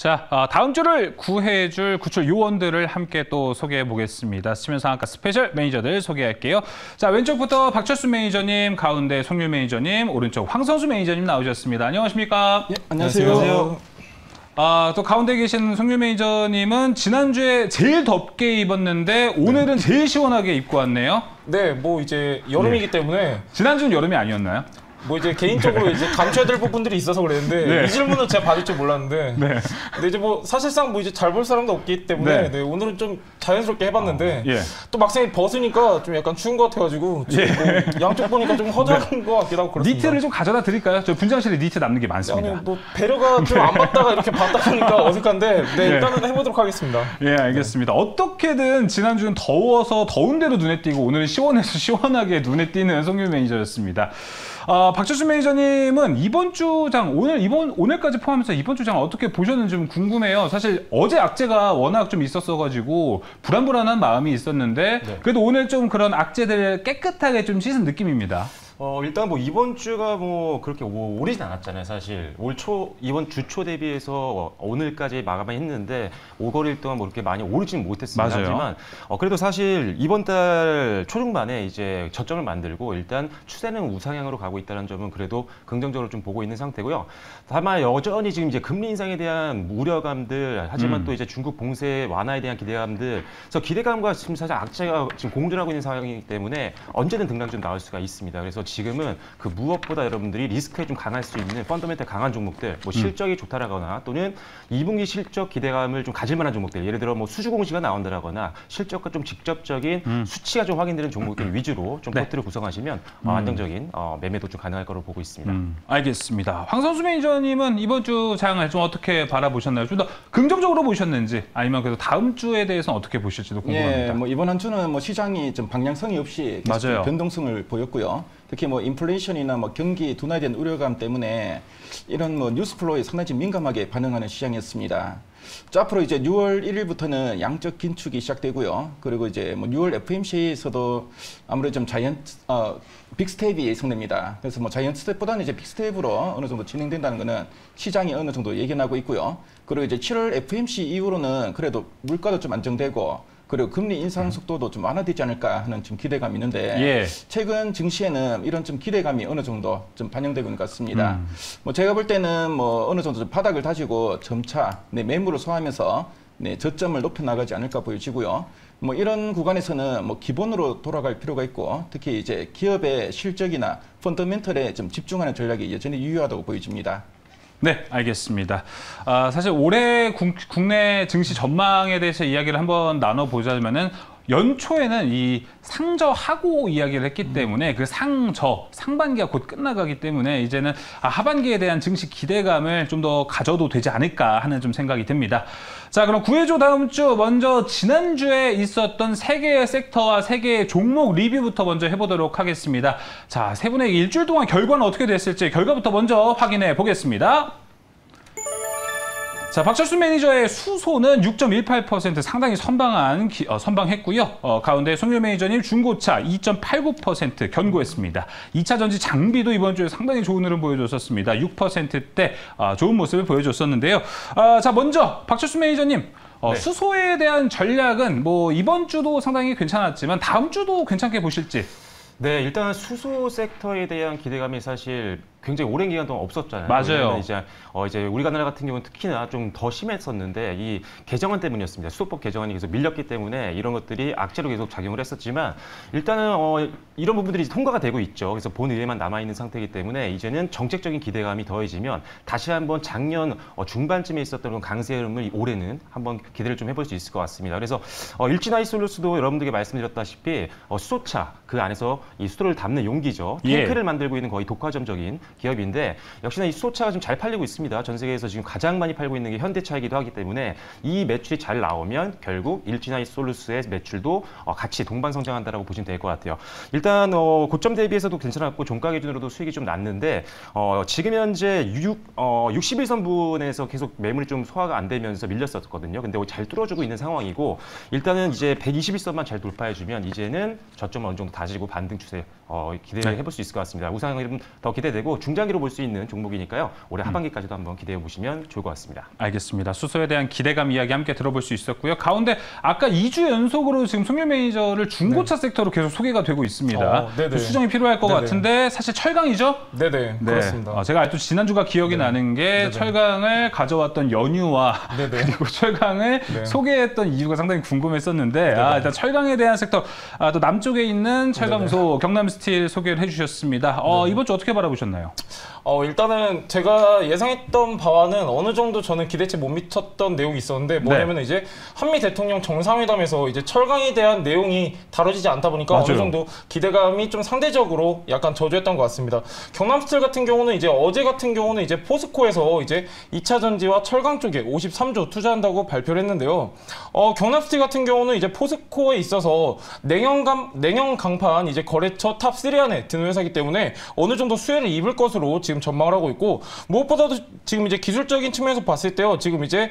자, 다음 주를 구해줄 구출 요원들을 함께 또 소개해 보겠습니다. 수면상한가 스페셜 매니저들 소개할게요. 자, 왼쪽부터 박철수 매니저님, 가운데 송유 매니저님, 오른쪽 황선수 매니저님 나오셨습니다. 안녕하십니까? 예, 안녕하세요. 또 가운데 계신 송유 매니저님은 지난주에 제일 덥게 입었는데 오늘은 제일 시원하게 입고 왔네요. 네, 뭐 이제 여름이기 때문에 지난주는 여름이 아니었나요? 뭐 이제 개인적으로 이제 감춰야 될 부분들이 있어서 그랬는데 이 질문은 제가 받을 줄 몰랐는데 근데 이제 뭐 사실상 뭐 이제 잘 볼 사람도 없기 때문에 오늘은 좀 자연스럽게 해봤는데 또 막상 벗으니까 좀 약간 추운 것 같아가지고 지금 뭐 양쪽 보니까 좀 허전한 것 같기도 하고 그렇습니다. 니트를 좀 가져다 드릴까요? 저 분장실에 니트 남는 게 많습니다. 아니 뭐 배려가 좀 안 받다가 이렇게 받다 보니까 어색한데 일단은 해보도록 하겠습니다. 예, 알겠습니다. 어떻게든 지난주는 더워서 더운데도 눈에 띄고 오늘은 시원해서 시원하게 눈에 띄는 송유 매니저였습니다. 박철수 매니저님은 이번 주장 오늘까지 포함해서 이번 주장 어떻게 보셨는지 좀 궁금해요. 사실 어제 악재가 워낙 좀 있었어가지고 불안불안한 마음이 있었는데 그래도 오늘 좀 그런 악재들 깨끗하게 좀 씻은 느낌입니다. 일단 뭐 이번 주가 뭐 그렇게 오르진 않았잖아요, 사실. 이번 주 초 대비해서 오늘까지 마감을 했는데 5거리일 동안 뭐 그렇게 많이 오르지는 못했습니다. 맞아요. 하지만 그래도 사실 이번 달 초중반에 이제 저점을 만들고 일단 추세는 우상향으로 가고 있다는 점은 그래도 긍정적으로 좀 보고 있는 상태고요. 다만 여전히 지금 이제 금리 인상에 대한 우려감들, 하지만 또 이제 중국 봉쇄 완화에 대한 기대감들, 그래서 기대감과 지금 사실 악재가 지금 공존하고 있는 상황이기 때문에 언제든 등락이 좀 나올 수가 있습니다. 그래서 지금은 그 무엇보다 여러분들이 리스크에 좀 강할 수 있는 펀더멘탈 강한 종목들, 뭐 실적이 좋다라거나 또는 2분기 실적 기대감을 좀 가질 만한 종목들, 예를 들어 뭐 수주 공시가 나온다라거나 실적과 좀 직접적인 수치가 좀 확인되는 종목들 위주로 좀 포트를 구성하시면 안정적인 매매도 좀 가능할 거로 보고 있습니다. 알겠습니다. 황선수 매니저님은 이번 주 장을 좀 어떻게 바라보셨나요? 좀 더 긍정적으로 보셨는지 아니면 그래도 다음 주에 대해서는 어떻게 보실지도 궁금합니다. 예, 뭐 이번 한 주는 뭐 시장이 좀 방향성이 없이 계속 좀 변동성을 보였고요. 특히 뭐 인플레이션이나 뭐 경기 둔화에 대한 우려감 때문에 이런 뭐 뉴스 플로우에 상당히 민감하게 반응하는 시장이었습니다. 자, 앞으로 이제 6월 1일부터는 양적 긴축이 시작되고요. 그리고 이제 뭐 6월 FMC에서도 아무래도 좀 빅스텝이 예상됩니다. 그래서 뭐 자이언트 스텝보다는 이제 빅스텝으로 어느 정도 진행된다는 거는 시장이 어느 정도 예견하고 있고요. 그리고 이제 7월 FMC 이후로는 그래도 물가도 좀 안정되고 그리고 금리 인상 속도도 좀 완화되지 않을까 하는 좀 기대감이 있는데 최근 증시에는 이런 좀 기대감이 어느 정도 좀 반영되고 있는 것 같습니다. 뭐 제가 볼 때는 뭐 어느 정도 좀 바닥을 다지고 점차 매물을 소화하면서 저점을 높여 나가지 않을까 보여지고요. 뭐 이런 구간에서는 뭐 기본으로 돌아갈 필요가 있고 특히 이제 기업의 실적이나 펀더멘털에 좀 집중하는 전략이 여전히 유효하다고 보여집니다. 네, 알겠습니다. 사실 올해 국내 증시 전망에 대해서 이야기를 한번 나눠보자면은 연초에는 이 상저하고 이야기를 했기 때문에 그 상반기가 곧 끝나가기 때문에 이제는 하반기에 대한 증시 기대감을 좀 더 가져도 되지 않을까 하는 좀 생각이 듭니다. 자, 그럼 구해줘 다음 주 먼저 지난주에 있었던 세 개의 섹터와 세 개의 종목 리뷰부터 먼저 해보도록 하겠습니다. 자, 세 분의 일주일 동안 결과는 어떻게 됐을지 결과부터 먼저 확인해 보겠습니다. 자, 박철수 매니저의 수소는 6.18% 상당히 선방했고요. 가운데 송유 매니저님 중고차 2.89% 견고했습니다. 2차 전지 장비도 이번 주에 상당히 좋은 흐름 보여줬었습니다. 6%대 좋은 모습을 보여줬었는데요. 자, 먼저 박철수 매니저님. 수소에 대한 전략은 뭐 이번 주도 상당히 괜찮았지만 다음 주도 괜찮게 보실지. 네, 일단 수소 섹터에 대한 기대감이 사실 굉장히 오랜 기간 동안 없었잖아요. 맞아요. 이제 우리가 나라 같은 경우는 특히나 좀 더 심했었는데 이 개정안 때문이었습니다. 수소법 개정안이 계속 밀렸기 때문에 이런 것들이 악재로 계속 작용을 했었지만 일단은 이런 부분들이 통과가 되고 있죠. 그래서 본의회만 남아있는 상태이기 때문에 이제는 정책적인 기대감이 더해지면 다시 한번 작년 중반쯤에 있었던 강세 흐름을 올해는 한번 기대를 좀 해볼 수 있을 것 같습니다. 그래서 일진아이솔루스도 여러분들께 말씀드렸다시피 수소차 그 안에서 이 수소를 담는 용기죠. 탱크를 만들고 있는 거의 독과점적인 기업인데 역시나 이 수소차가 지금 잘 팔리고 있습니다. 전 세계에서 지금 가장 많이 팔고 있는 게 현대차이기도 하기 때문에 이 매출이 잘 나오면 결국 일진아이솔루스의 매출도 같이 동반성장한다라고 보시면 될 것 같아요. 일단 고점 대비해서도 괜찮았고 종가 기준으로도 수익이 좀 났는데 지금 현재 61선분에서 계속 매물이 좀 소화가 안 되면서 밀렸었거든요. 근데 잘 뚫어주고 있는 상황이고 일단은 이제 121선만 잘 돌파해주면 이제는 저점을 어느 정도 다지고 반등 반등 추세 기대해 볼 수 있을 것 같습니다. 우상은 더 기대되고 중장기로 볼 수 있는 종목이니까요. 올해 하반기까지도 한번 기대해 보시면 좋을 것 같습니다. 알겠습니다. 수소에 대한 기대감 이야기 함께 들어볼 수 있었고요. 가운데 아까 2주 연속으로 지금 송일 매니저를 중고차 섹터로 계속 소개가 되고 있습니다. 수정이 필요할 것 같은데 사실 철강이죠? 네네, 그렇습니다. 제가 아직도 지난주가 기억이 나는 게 철강을 가져왔던 연유와 그리고 철강을 소개했던 이유가 상당히 궁금했었는데 일단 철강에 대한 섹터 또 남쪽에 있는 철강소 경남스틸 소개를 해주셨습니다. 이번 주 어떻게 바라보셨나요? 일단은 제가 예상했던 바와는 어느 정도 저는 기대치에 못 미쳤던 내용이 있었는데 뭐냐면 이제 한미 대통령 정상회담에서 이제 철강에 대한 내용이 다뤄지지 않다 보니까 어느 정도 기대감이 좀 상대적으로 약간 저조했던 것 같습니다. 경남스틸 같은 경우는 이제 어제 같은 경우는 이제 포스코에서 이제 2차 전지와 철강 쪽에 53조 투자한다고 발표를 했는데요. 경남스틸 같은 경우는 이제 포스코에 있어서 냉연 강판 이제 거래처 탑 3 안에 드는 회사이기 때문에 어느 정도 수혜를 입을 것으로 지금 전망을 하고 있고, 무엇보다도 지금 이제 기술적인 측면에서 봤을 때요, 지금 이제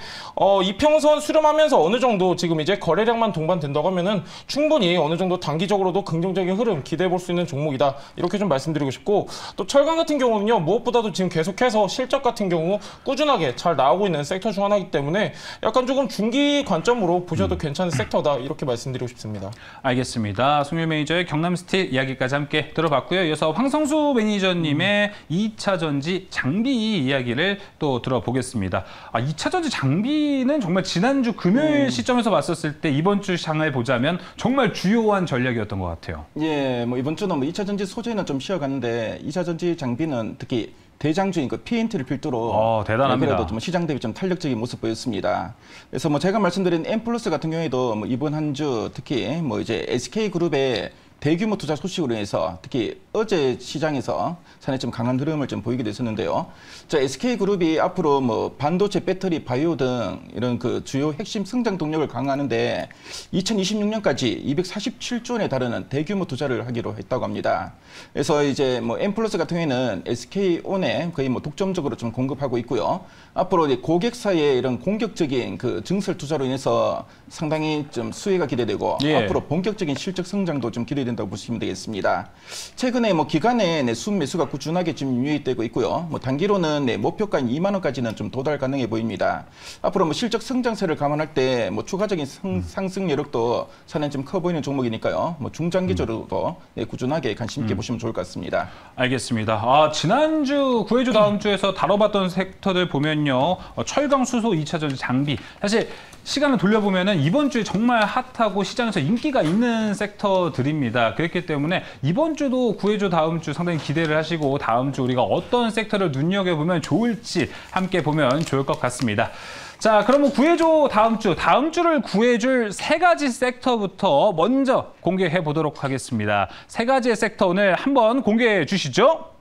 이평선 수렴하면서 어느 정도 지금 이제 거래량만 동반된다고 하면은 충분히 어느 정도 단기적으로도 긍정적인 흐름 기대해 볼 수 있는 종목이다, 이렇게 좀 말씀드리고 싶고, 또 철강 같은 경우는요, 무엇보다도 지금 계속해서 실적 같은 경우 꾸준하게 잘 나오고 있는 섹터 중 하나이기 때문에 약간 조금 중기 관점으로 보셔도 괜찮은 섹터다, 이렇게 말씀드리고 싶습니다. 알겠습니다. 송일 매니저의 경남스틸 이야기까지 함께 들어봤고요. 이어서 황성수 매니저님의 2차 전지 장비 이야기를 또 들어보겠습니다. 2차 전지 장비는 정말 지난주 금요일 시점에서 봤었을 때 이번 주 장을 보자면 정말 주요한 전략이었던 것 같아요. 예, 뭐 이번 주는 2차 전지 소재는 좀 쉬어갔는데 2차 전지 장비는 특히 대장주인 그 PNT를 필두로 대단합니다. 그래도 좀 시장 대비 좀 탄력적인 모습 보였습니다. 그래서 뭐 제가 말씀드린 엠플러스 같은 경우에도 뭐 이번 한 주 특히 뭐 이제 SK그룹의 대규모 투자 소식으로 인해서 특히 어제 시장에서 상당히 좀 강한 흐름을 좀 보이게 됐었는데요. SK그룹이 앞으로 뭐 반도체, 배터리, 바이오 등 이런 그 주요 핵심 성장 동력을 강화하는데 2026년까지 247조 원에 달하는 대규모 투자를 하기로 했다고 합니다. 그래서 이제 뭐 엠플러스 같은 경우에는 SK온에 거의 뭐 독점적으로 좀 공급하고 있고요. 앞으로 이제 고객사의 이런 공격적인 그 증설 투자로 인해서 상당히 좀 수혜가 기대되고 앞으로 본격적인 실적 성장도 좀 기대된다고 보시면 되겠습니다. 최근에 뭐 기간에 순매수가 꾸준하게 지금 유입되고 있고요. 뭐 단기로는 목표가인 2만 원까지는 좀 도달 가능해 보입니다. 앞으로 뭐 실적 성장세를 감안할 때 뭐 추가적인 상승 여력도 상당히 좀 커 보이는 종목이니까요. 뭐 중장기적으로도 꾸준하게 관심 있게 보시면 좋을 것 같습니다. 알겠습니다. 지난주, 구해주 다음 주에서 다뤄봤던 섹터들 보면요. 철강, 수소, 2차 전지, 장비. 사실 시간을 돌려보면은 이번 주에 정말 핫하고 시장에서 인기가 있는 섹터들입니다. 그렇기 때문에 이번 주도 구해주 다음 주 상당히 기대를 하시고 다음 주 우리가 어떤 섹터를 눈여겨보면 좋을지 함께 보면 좋을 것 같습니다. 자, 그러면 구해줘 다음 주를 구해줄 3가지 섹터부터 먼저 공개해 보도록 하겠습니다. 3가지의 섹터 오늘 한번 공개해 주시죠.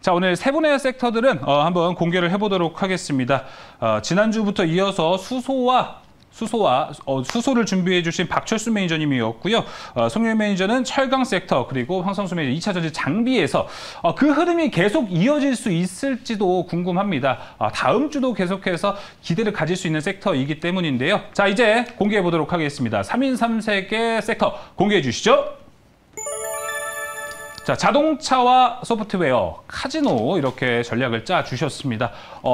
자, 오늘 3분의 섹터들은 한번 공개를 해보도록 하겠습니다. 지난주부터 이어서 수소를 준비해 주신 박철수 매니저님이었고요. 송일 매니저는 철강 섹터, 그리고 황성수 매니저 2차 전지 장비에서 그 흐름이 계속 이어질 수 있을지도 궁금합니다. 다음 주도 계속해서 기대를 가질 수 있는 섹터이기 때문인데요. 자, 이제 공개해 보도록 하겠습니다. 3인 3색의 섹터 공개해 주시죠. 자, 자동차와 소프트웨어, 카지노 이렇게 전략을 짜 주셨습니다.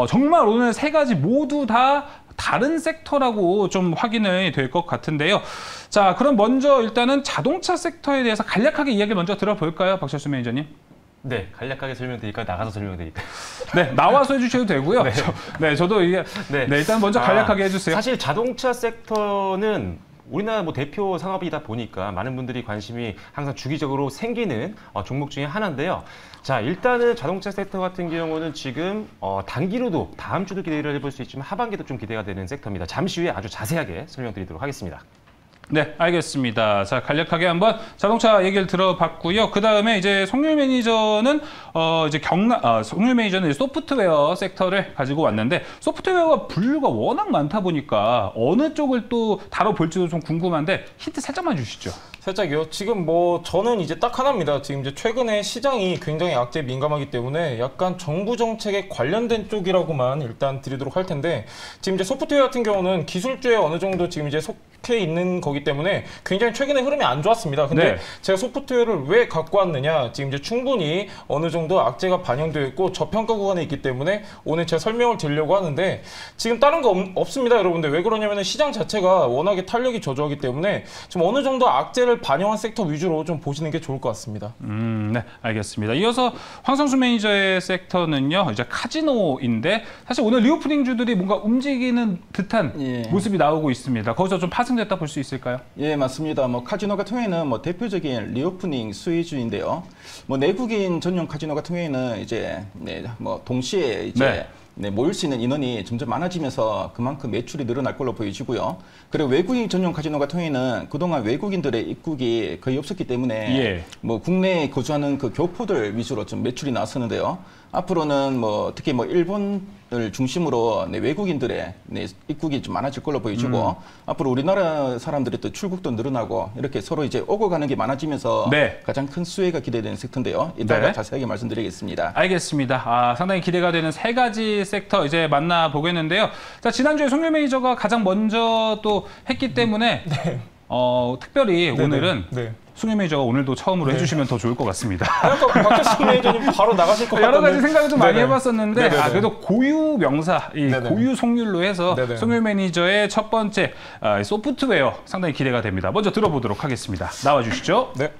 정말 오늘 3가지 모두 다 다른 섹터라고 좀 확인이 될 것 같은데요. 자, 그럼 먼저 일단은 자동차 섹터에 대해서 간략하게 이야기를 먼저 들어볼까요, 박철수 매니저님? 네, 간략하게 설명드릴까요? 나가서 설명드릴까요? 네, 나와서 해주셔도 되고요. 저도 이게 일단 먼저 간략하게 해주세요. 사실 자동차 섹터는 우리나라 뭐 대표 산업이다 보니까 많은 분들이 관심이 항상 주기적으로 생기는 종목 중에 하나인데요. 자, 일단은 자동차 섹터 같은 경우는 지금 단기로도 다음 주도 기대를 해볼 수 있지만 하반기도 좀 기대가 되는 섹터입니다. 잠시 후에 아주 자세하게 설명드리도록 하겠습니다. 네, 알겠습니다. 자, 간략하게 한번 자동차 얘기를 들어봤고요. 그 다음에 이제 송일 매니저는 송일 매니저는 소프트웨어 섹터를 가지고 왔는데, 소프트웨어가 분류가 워낙 많다 보니까 어느 쪽을 또 다뤄볼지도 좀 궁금한데 힌트 살짝만 주시죠. 살짝요. 지금 뭐 저는 이제 딱 하나입니다. 지금 이제 최근에 시장이 굉장히 악재에 민감하기 때문에 약간 정부 정책에 관련된 쪽이라고만 일단 드리도록 할 텐데, 지금 이제 소프트웨어 같은 경우는 기술주에 어느 정도 지금 이제 속해 있는 거기 때문에 굉장히 최근에 흐름이 안 좋았습니다. 근데 네. 제가 소프트웨어를 왜 갖고 왔느냐, 지금 이제 충분히 어느 정도 악재가 반영되어 있고 저평가 구간에 있기 때문에 오늘 제가 설명을 드리려고 하는데, 지금 다른 거 없습니다, 여러분들. 왜 그러냐면 시장 자체가 워낙에 탄력이 저조하기 때문에 지금 어느 정도 악재를 반영한 섹터 위주로 좀 보시는 게 좋을 것 같습니다. 네, 알겠습니다. 이어서 황성수 매니저의 섹터는요, 이제 카지노인데 사실 오늘 리오프닝 주들이 뭔가 움직이는 듯한 모습이 나오고 있습니다. 거기서 좀 파생됐다 볼 수 있을까요? 예, 맞습니다. 뭐 카지노 같은 경우에는 뭐 대표적인 리오프닝 수혜주인데요. 뭐 내국인 전용 카지노 같은 경우에는 이제 뭐 동시에 이제 모일 수 있는 인원이 점점 많아지면서 그만큼 매출이 늘어날 걸로 보여지고요. 그리고 외국인 전용 카지노 같은 경우에는 그동안 외국인들의 입국이 거의 없었기 때문에 뭐 국내에 거주하는 그 교포들 위주로 좀 매출이 나왔었는데요. 앞으로는 뭐 특히 뭐 일본을 중심으로 외국인들의 입국이 좀 많아질 걸로 보여지고 앞으로 우리나라 사람들이 또 출국도 늘어나고 이렇게 서로 이제 오고 가는 게 많아지면서 가장 큰 수혜가 기대되는 섹터인데요. 이따가 자세하게 말씀드리겠습니다. 알겠습니다. 상당히 기대가 되는 세 가지 섹터 이제 만나보겠는데요. 자, 지난주에 송유 매니저가 가장 먼저 또 했기 때문에 특별히 오늘은 송유 매니저가 오늘도 처음으로 해주시면 더 좋을 것 같습니다. 약간 박효신 매니저님 바로 나가실 것 같은데. 여러 가지 생각을 좀 많이 해봤었는데 그래도 고유 명사, 고유 송유로 해서 송유 매니저의 첫 번째 소프트웨어 상당히 기대가 됩니다. 먼저 들어보도록 하겠습니다. 나와주시죠. 네.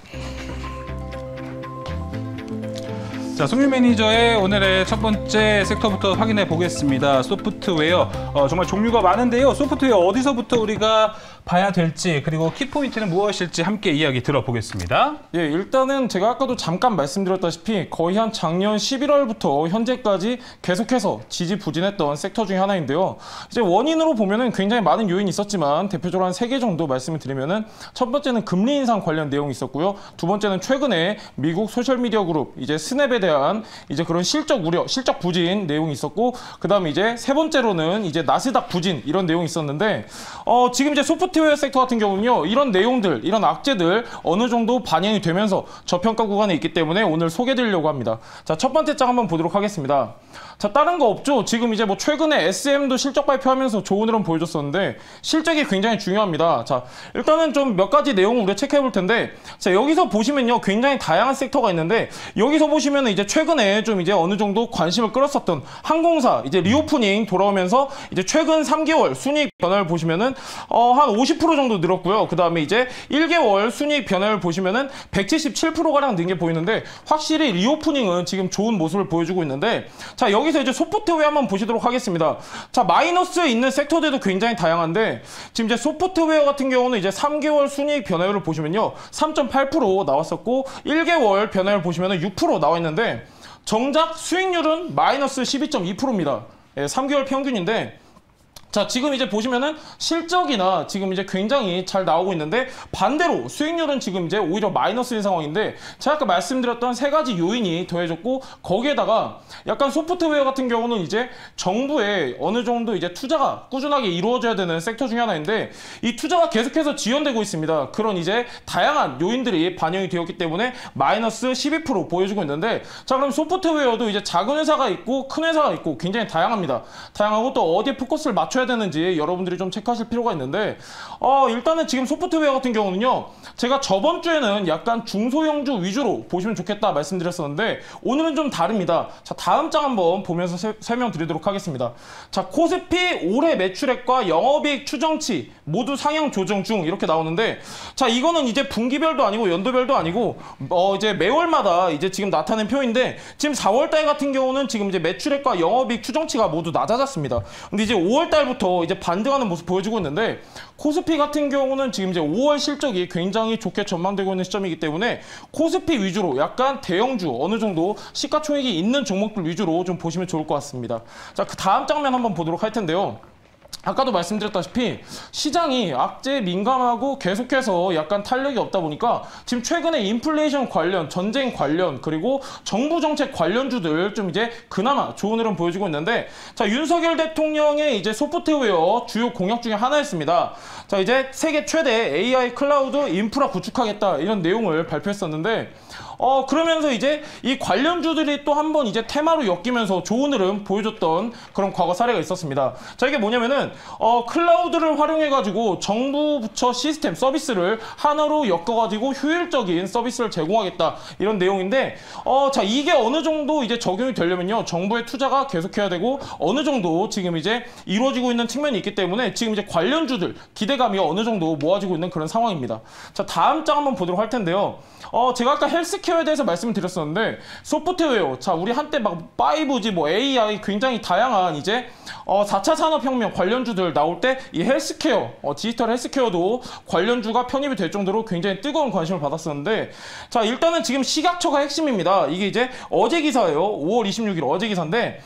자, 송유 매니저의 오늘의 첫 번째 섹터부터 확인해 보겠습니다. 소프트웨어 정말 종류가 많은데요. 소프트웨어 어디서부터 우리가 봐야 될지, 그리고 키포인트는 무엇일지 함께 이야기 들어보겠습니다. 예, 일단은 제가 아까도 잠깐 말씀드렸다시피 거의 한 작년 11월부터 현재까지 계속해서 지지부진했던 섹터 중에 하나인데요. 이제 원인으로 보면은 굉장히 많은 요인이 있었지만 대표적으로 한 3개 정도 말씀을 드리면은, 첫 번째는 금리 인상 관련 내용이 있었고요. 두 번째는 최근에 미국 소셜미디어 그룹 이제 스냅에 대한 이제 그런 실적 우려, 실적 부진 내용이 있었고, 그다음에 이제 세 번째로는 이제 나스닥 부진 이런 내용이 있었는데, 지금 이제 소프트웨어 섹터 같은 경우는요, 이런 내용들, 이런 악재들 어느 정도 반영이 되면서 저평가 구간에 있기 때문에 오늘 소개드리려고 합니다. 자, 첫 번째 장 한번 보도록 하겠습니다. 자, 다른 거 없죠. 지금 이제 뭐 최근에 SM도 실적 발표하면서 좋은 흐름 보여줬었는데 실적이 굉장히 중요합니다. 자, 일단은 좀 몇 가지 내용을 우리가 체크해 볼 텐데, 자, 여기서 보시면요, 굉장히 다양한 섹터가 있는데, 여기서 보시면은 이제 최근에 좀 이제 어느 정도 관심을 끌었었던 항공사 이제 리오프닝 돌아오면서 이제 최근 3개월 순이익 변화를 보시면은 한 50% 정도 늘었고요. 그 다음에 이제 1개월 순이익 변화를 보시면은 177%가량 는 게 보이는데, 확실히 리오프닝은 지금 좋은 모습을 보여주고 있는데, 자, 여기서 이제 소프트웨어 한번 보시도록 하겠습니다. 자, 마이너스에 있는 섹터들도 굉장히 다양한데, 지금 이제 소프트웨어 같은 경우는 이제 3개월 순이익 변화율을 보시면요, 3.8% 나왔었고 1개월 변화율 보시면은 6% 나와 있는데, 정작 수익률은 마이너스 12.2%입니다. 3개월 평균인데, 자, 지금 이제 보시면은 실적이나 지금 이제 굉장히 잘 나오고 있는데, 반대로 수익률은 지금 이제 오히려 마이너스인 상황인데, 제가 아까 말씀드렸던 세 가지 요인이 더해졌고, 거기에다가 약간 소프트웨어 같은 경우는 이제 정부의 어느 정도 이제 투자가 꾸준하게 이루어져야 되는 섹터 중에 하나인데, 이 투자가 계속해서 지연되고 있습니다. 그런 이제 다양한 요인들이 반영이 되었기 때문에 마이너스 12% 보여주고 있는데, 자, 그럼 소프트웨어도 이제 작은 회사가 있고 큰 회사가 있고 굉장히 다양합니다. 다양하고 또 어디에 포커스를 맞춰야 되는지 여러분들이 좀 체크하실 필요가 있는데, 일단은 지금 소프트웨어 같은 경우는요, 제가 저번 주에는 약간 중소형주 위주로 보시면 좋겠다 말씀드렸었는데, 오늘은 좀 다릅니다. 자, 다음 장 한번 보면서 설명드리도록 하겠습니다. 자, 코스피 올해 매출액과 영업이익 추정치 모두 상향 조정 중 이렇게 나오는데, 자, 이거는 이제 분기별도 아니고 연도별도 아니고 이제 매월마다 이제 지금 나타낸 표인데, 지금 4월달 같은 경우는 지금 이제 매출액과 영업이익 추정치가 모두 낮아졌습니다. 근데 이제 5월달부터 이제 반등하는 모습 보여주고 있는데, 코스피 같은 경우는 지금 이제 5월 실적이 굉장히 좋게 전망되고 있는 시점이기 때문에 코스피 위주로 약간 대형주 어느 정도 시가총액이 있는 종목들 위주로 좀 보시면 좋을 것 같습니다. 자, 그 다음 장면 한번 보도록 할 텐데요. 아까도 말씀드렸다시피 시장이 악재에 민감하고 계속해서 약간 탄력이 없다 보니까 지금 최근에 인플레이션 관련, 전쟁 관련, 그리고 정부 정책 관련주들 좀 이제 그나마 좋은 흐름 보여주고 있는데, 자, 윤석열 대통령의 이제 소프트웨어 주요 공약 중에 하나였습니다. 자, 이제 세계 최대 AI 클라우드 인프라 구축하겠다 이런 내용을 발표했었는데, 그러면서 이제 이 관련주들이 또 한 번 이제 테마로 엮이면서 좋은 흐름 보여줬던 그런 과거 사례가 있었습니다. 자, 이게 뭐냐면은, 클라우드를 활용해가지고 정부 부처 시스템 서비스를 하나로 엮어가지고 효율적인 서비스를 제공하겠다 이런 내용인데, 자, 이게 어느 정도 이제 적용이 되려면요, 정부의 투자가 계속해야 되고, 어느 정도 지금 이제 이루어지고 있는 측면이 있기 때문에 지금 이제 관련주들 기대감이 어느 정도 모아지고 있는 그런 상황입니다. 자, 다음 장 한번 보도록 할 텐데요. 제가 아까 헬스케어에 대해서 말씀을 드렸었는데, 소프트웨어, 자, 우리 한때 막 5G, 뭐 AI 굉장히 다양한 이제 4차 산업혁명 관련주들 나올 때 이 헬스케어, 디지털 헬스케어도 관련주가 편입이 될 정도로 굉장히 뜨거운 관심을 받았었는데, 자, 일단은 지금 시각처가 핵심입니다. 이게 이제 어제 기사예요. 5월 26일 어제 기사인데,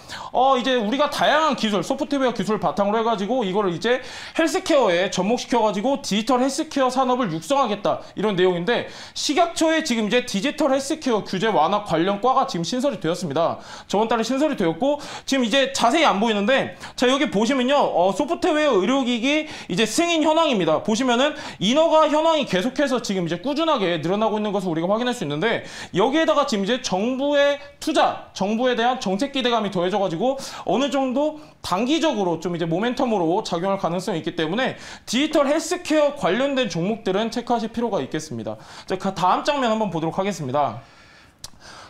이제 우리가 다양한 기술, 소프트웨어 기술을 바탕으로 해가지고 이거를 이제 헬스케어에 접목시켜가지고 디지털 헬스케어 산업을 육성하겠다 이런 내용인데, 시각처에 지금 이제 디지털 헬스케어 규제 완화 관련 과가 지금 신설이 되었습니다. 저번 달에 신설이 되었고, 지금 이제 자세히 안 보이는데, 자, 여기 보시면요, 소프트웨어 의료기기 이제 승인 현황입니다. 보시면은 인허가 현황이 계속해서 지금 이제 꾸준하게 늘어나고 있는 것을 우리가 확인할 수 있는데, 여기에다가 지금 이제 정부의 투자, 정부에 대한 정책 기대감이 더해져가지고 어느 정도 단기적으로 좀 이제 모멘텀으로 작용할 가능성이 있기 때문에 디지털 헬스케어 관련된 종목들은 체크하실 필요가 있겠습니다. 자, 다음 장면 한번 보도록 하겠습니다.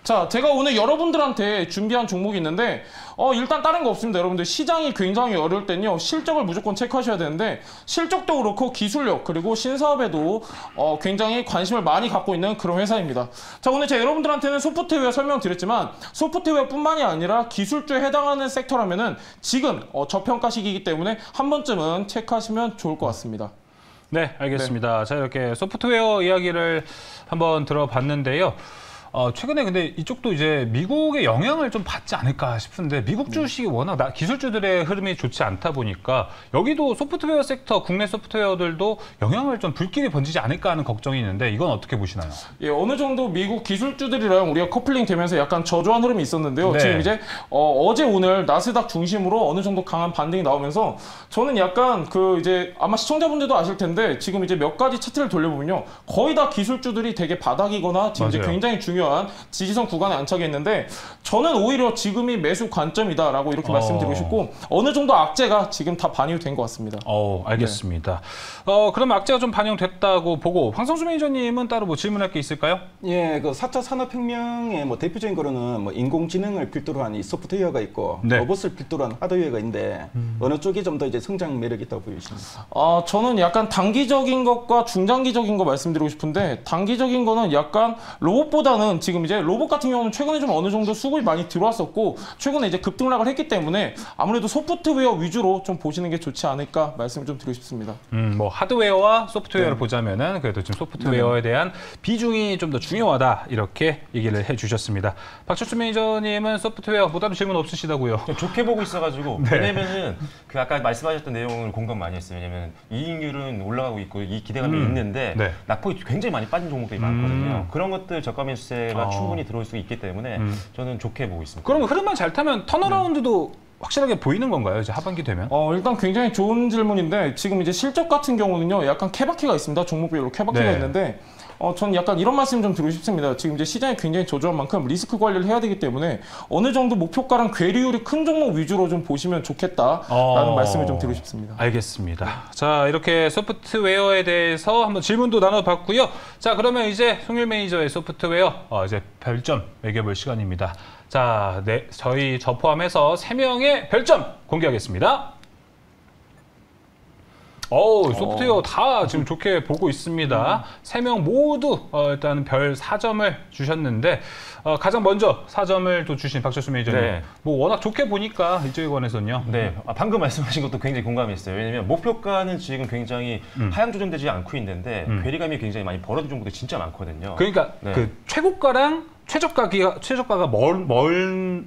자, 제가 오늘 여러분들한테 준비한 종목이 있는데, 일단 다른 거 없습니다. 여러분들 시장이 굉장히 어려울 땐요, 실적을 무조건 체크하셔야 되는데, 실적도 그렇고 기술력 그리고 신사업에도 굉장히 관심을 많이 갖고 있는 그런 회사입니다. 자, 오늘 제가 여러분들한테는 소프트웨어 설명드렸지만, 소프트웨어뿐만이 아니라 기술주에 해당하는 섹터라면은 지금 저평가 시기이기 때문에 한 번쯤은 체크하시면 좋을 것 같습니다. 네, 알겠습니다. 네. 자, 이렇게 소프트웨어 이야기를 한번 들어봤는데요. 최근에 근데 이쪽도 이제 미국의 영향을 좀 받지 않을까 싶은데, 미국 주식이 워낙 기술주들의 흐름이 좋지 않다 보니까 여기도 소프트웨어 섹터, 국내 소프트웨어들도 영향을 좀 불길이 번지지 않을까 하는 걱정이 있는데, 이건 어떻게 보시나요? 예, 어느 정도 미국 기술주들이랑 우리가 커플링 되면서 약간 저조한 흐름이 있었는데요. 네. 지금 이제 어제 오늘 나스닥 중심으로 어느 정도 강한 반등이 나오면서 저는 약간 이제 아마 시청자분들도 아실 텐데, 지금 이제 몇 가지 차트를 돌려보면요, 거의 다 기술주들이 되게 바닥이거나 지금 이제 굉장히 중요한 지지선 구간에 안착해 있는데, 저는 오히려 지금이 매수 관점이다라고 이렇게 말씀드리고 싶고, 어느 정도 악재가 지금 다 반영된 것 같습니다. 알겠습니다. 네. 그럼 악재가 좀 반영됐다고 보고, 황성수 매니저님은 따로 뭐 질문할 게 있을까요? 예, 그 4차 산업혁명의 뭐 대표적인 거로는 뭐 인공지능을 필두로 한 이 소프트웨어가 있고, 네, 로봇을 필두로 한 하드웨어가 있는데, 어느 쪽이 좀 더 이제 성장 매력이 있다고 보이십니까? 저는 약간 단기적인 것과 중장기적인 거 말씀드리고 싶은데, 단기적인 거는 약간 로봇보다는 지금 이제 로봇 같은 경우는 최근에 좀 어느 정도 수급이 많이 들어왔었고, 최근에 이제 급등락을 했기 때문에 아무래도 소프트웨어 위주로 좀 보시는 게 좋지 않을까 말씀을 좀 드리고 싶습니다. 뭐 하드웨어와 소프트웨어를 보자면은 그래도 지금 소프트웨어에 대한 비중이 좀 더 중요하다, 이렇게 얘기를 해주셨습니다. 박철수 매니저님은 소프트웨어보다도 질문 없으시다고요? 좋게 보고 있어가지고. 네. 왜냐면은 그 아까 말씀하셨던 내용을 공감 많이 했어요. 왜냐면 이익률은 올라가고 있고 이 기대감이 있는데, 네, 낙폭이 굉장히 많이 빠진 종목들이 많거든요. 그런 것들 저가 매수세가 충분히 들어올 수 있기 때문에 저는 좋게 보고 있습니다. 그럼 흐름만 잘 타면 턴어라운드도 확실하게 보이는 건가요? 이제 하반기 되면? 일단 굉장히 좋은 질문인데, 지금 이제 실적 같은 경우는요, 약간 케바케가 있습니다. 종목별로 케바케가 네, 있는데, 저는 약간 이런 말씀 좀 드리고 싶습니다. 지금 이제 시장이 굉장히 저조한 만큼 리스크 관리를 해야 되기 때문에 어느 정도 목표가랑 괴리율이 큰 종목 위주로 좀 보시면 좋겠다라는 말씀을 좀 드리고 싶습니다. 알겠습니다. 자, 이렇게 소프트웨어에 대해서 한번 질문도 나눠봤고요. 자, 그러면 이제 송일 매니저의 소프트웨어 이제 별점 매겨볼 시간입니다. 자, 네, 저 포함해서 3명의 별점 공개하겠습니다. 소프트웨어 다 지금 좋게 보고 있습니다. 3명 모두 일단 별 4점을 주셨는데, 가장 먼저 4점을 또 주신 박철수 매니저님. 네. 뭐 워낙 좋게 보니까 이쪽에 관해서는요. 네, 방금 말씀하신 것도 굉장히 공감했어요. 왜냐면 목표가는 지금 굉장히 하향 조정되지 않고 있는데, 괴리감이 굉장히 많이 벌어진 종목들이 진짜 많거든요. 그러니까 네, 그 최고가랑 최저가가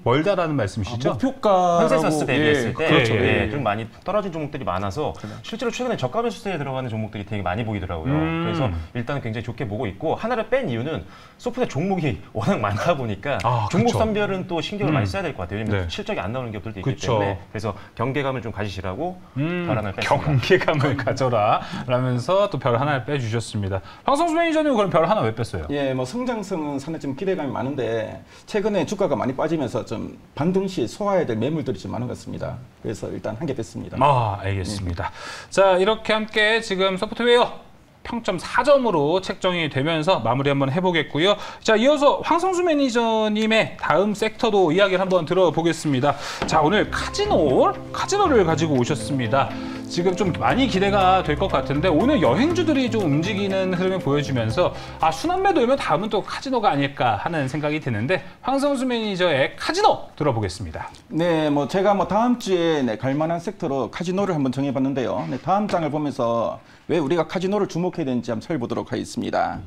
멀다라는 말씀이시죠? 목표가 컨센서스 대비했을 때 그렇죠. 좀 많이 떨어진 종목들이 많아서 실제로 최근에 저가 매수세에 들어가는 종목들이 되게 많이 보이더라고요. 그래서 일단 굉장히 좋게 보고 있고 하나를 뺀 이유는 소프트웨어 종목이 워낙 많다 보니까 종목 그쵸. 선별은 또 신경을 많이 써야 될 것 같아요. 왜냐면 네. 실적이 안 나오는 기업들도 있기 그쵸. 때문에 그래서 경계감을 좀 가지시라고 별 하나를 뺐습니다. 경계감을 가져라 라면서 또 별 하나를 빼주셨습니다. 황성수 매니저님 그럼 별 하나 왜 뺐어요? 예, 뭐 성장성은 상당히 좀 기대감이 많은데 최근에 주가가 많이 빠지면서 좀 반등 시 소화해야 될 매물들이 좀 많은 것 같습니다. 그래서 일단 한 개 뺐습니다. 알겠습니다. 자, 이렇게 함께 지금 소프트웨어 평점 4점으로 책정이 되면서 마무리 한번 해보겠고요. 자, 이어서 황성수 매니저님의 다음 섹터도 이야기를 한번 들어보겠습니다. 자, 오늘 카지노를 가지고 오셨습니다. 지금 좀 많이 기대가 될 것 같은데 오늘 여행주들이 좀 움직이는 흐름을 보여주면서 순환매 돌면 다음은 또 카지노가 아닐까 하는 생각이 드는데 황성수 매니저의 카지노 들어보겠습니다. 네, 뭐 제가 다음 주에 갈 만한 섹터로 카지노를 한번 정해봤는데요. 다음 장을 보면서 왜 우리가 카지노를 주목해야 되는지 한번 살펴보도록 하겠습니다.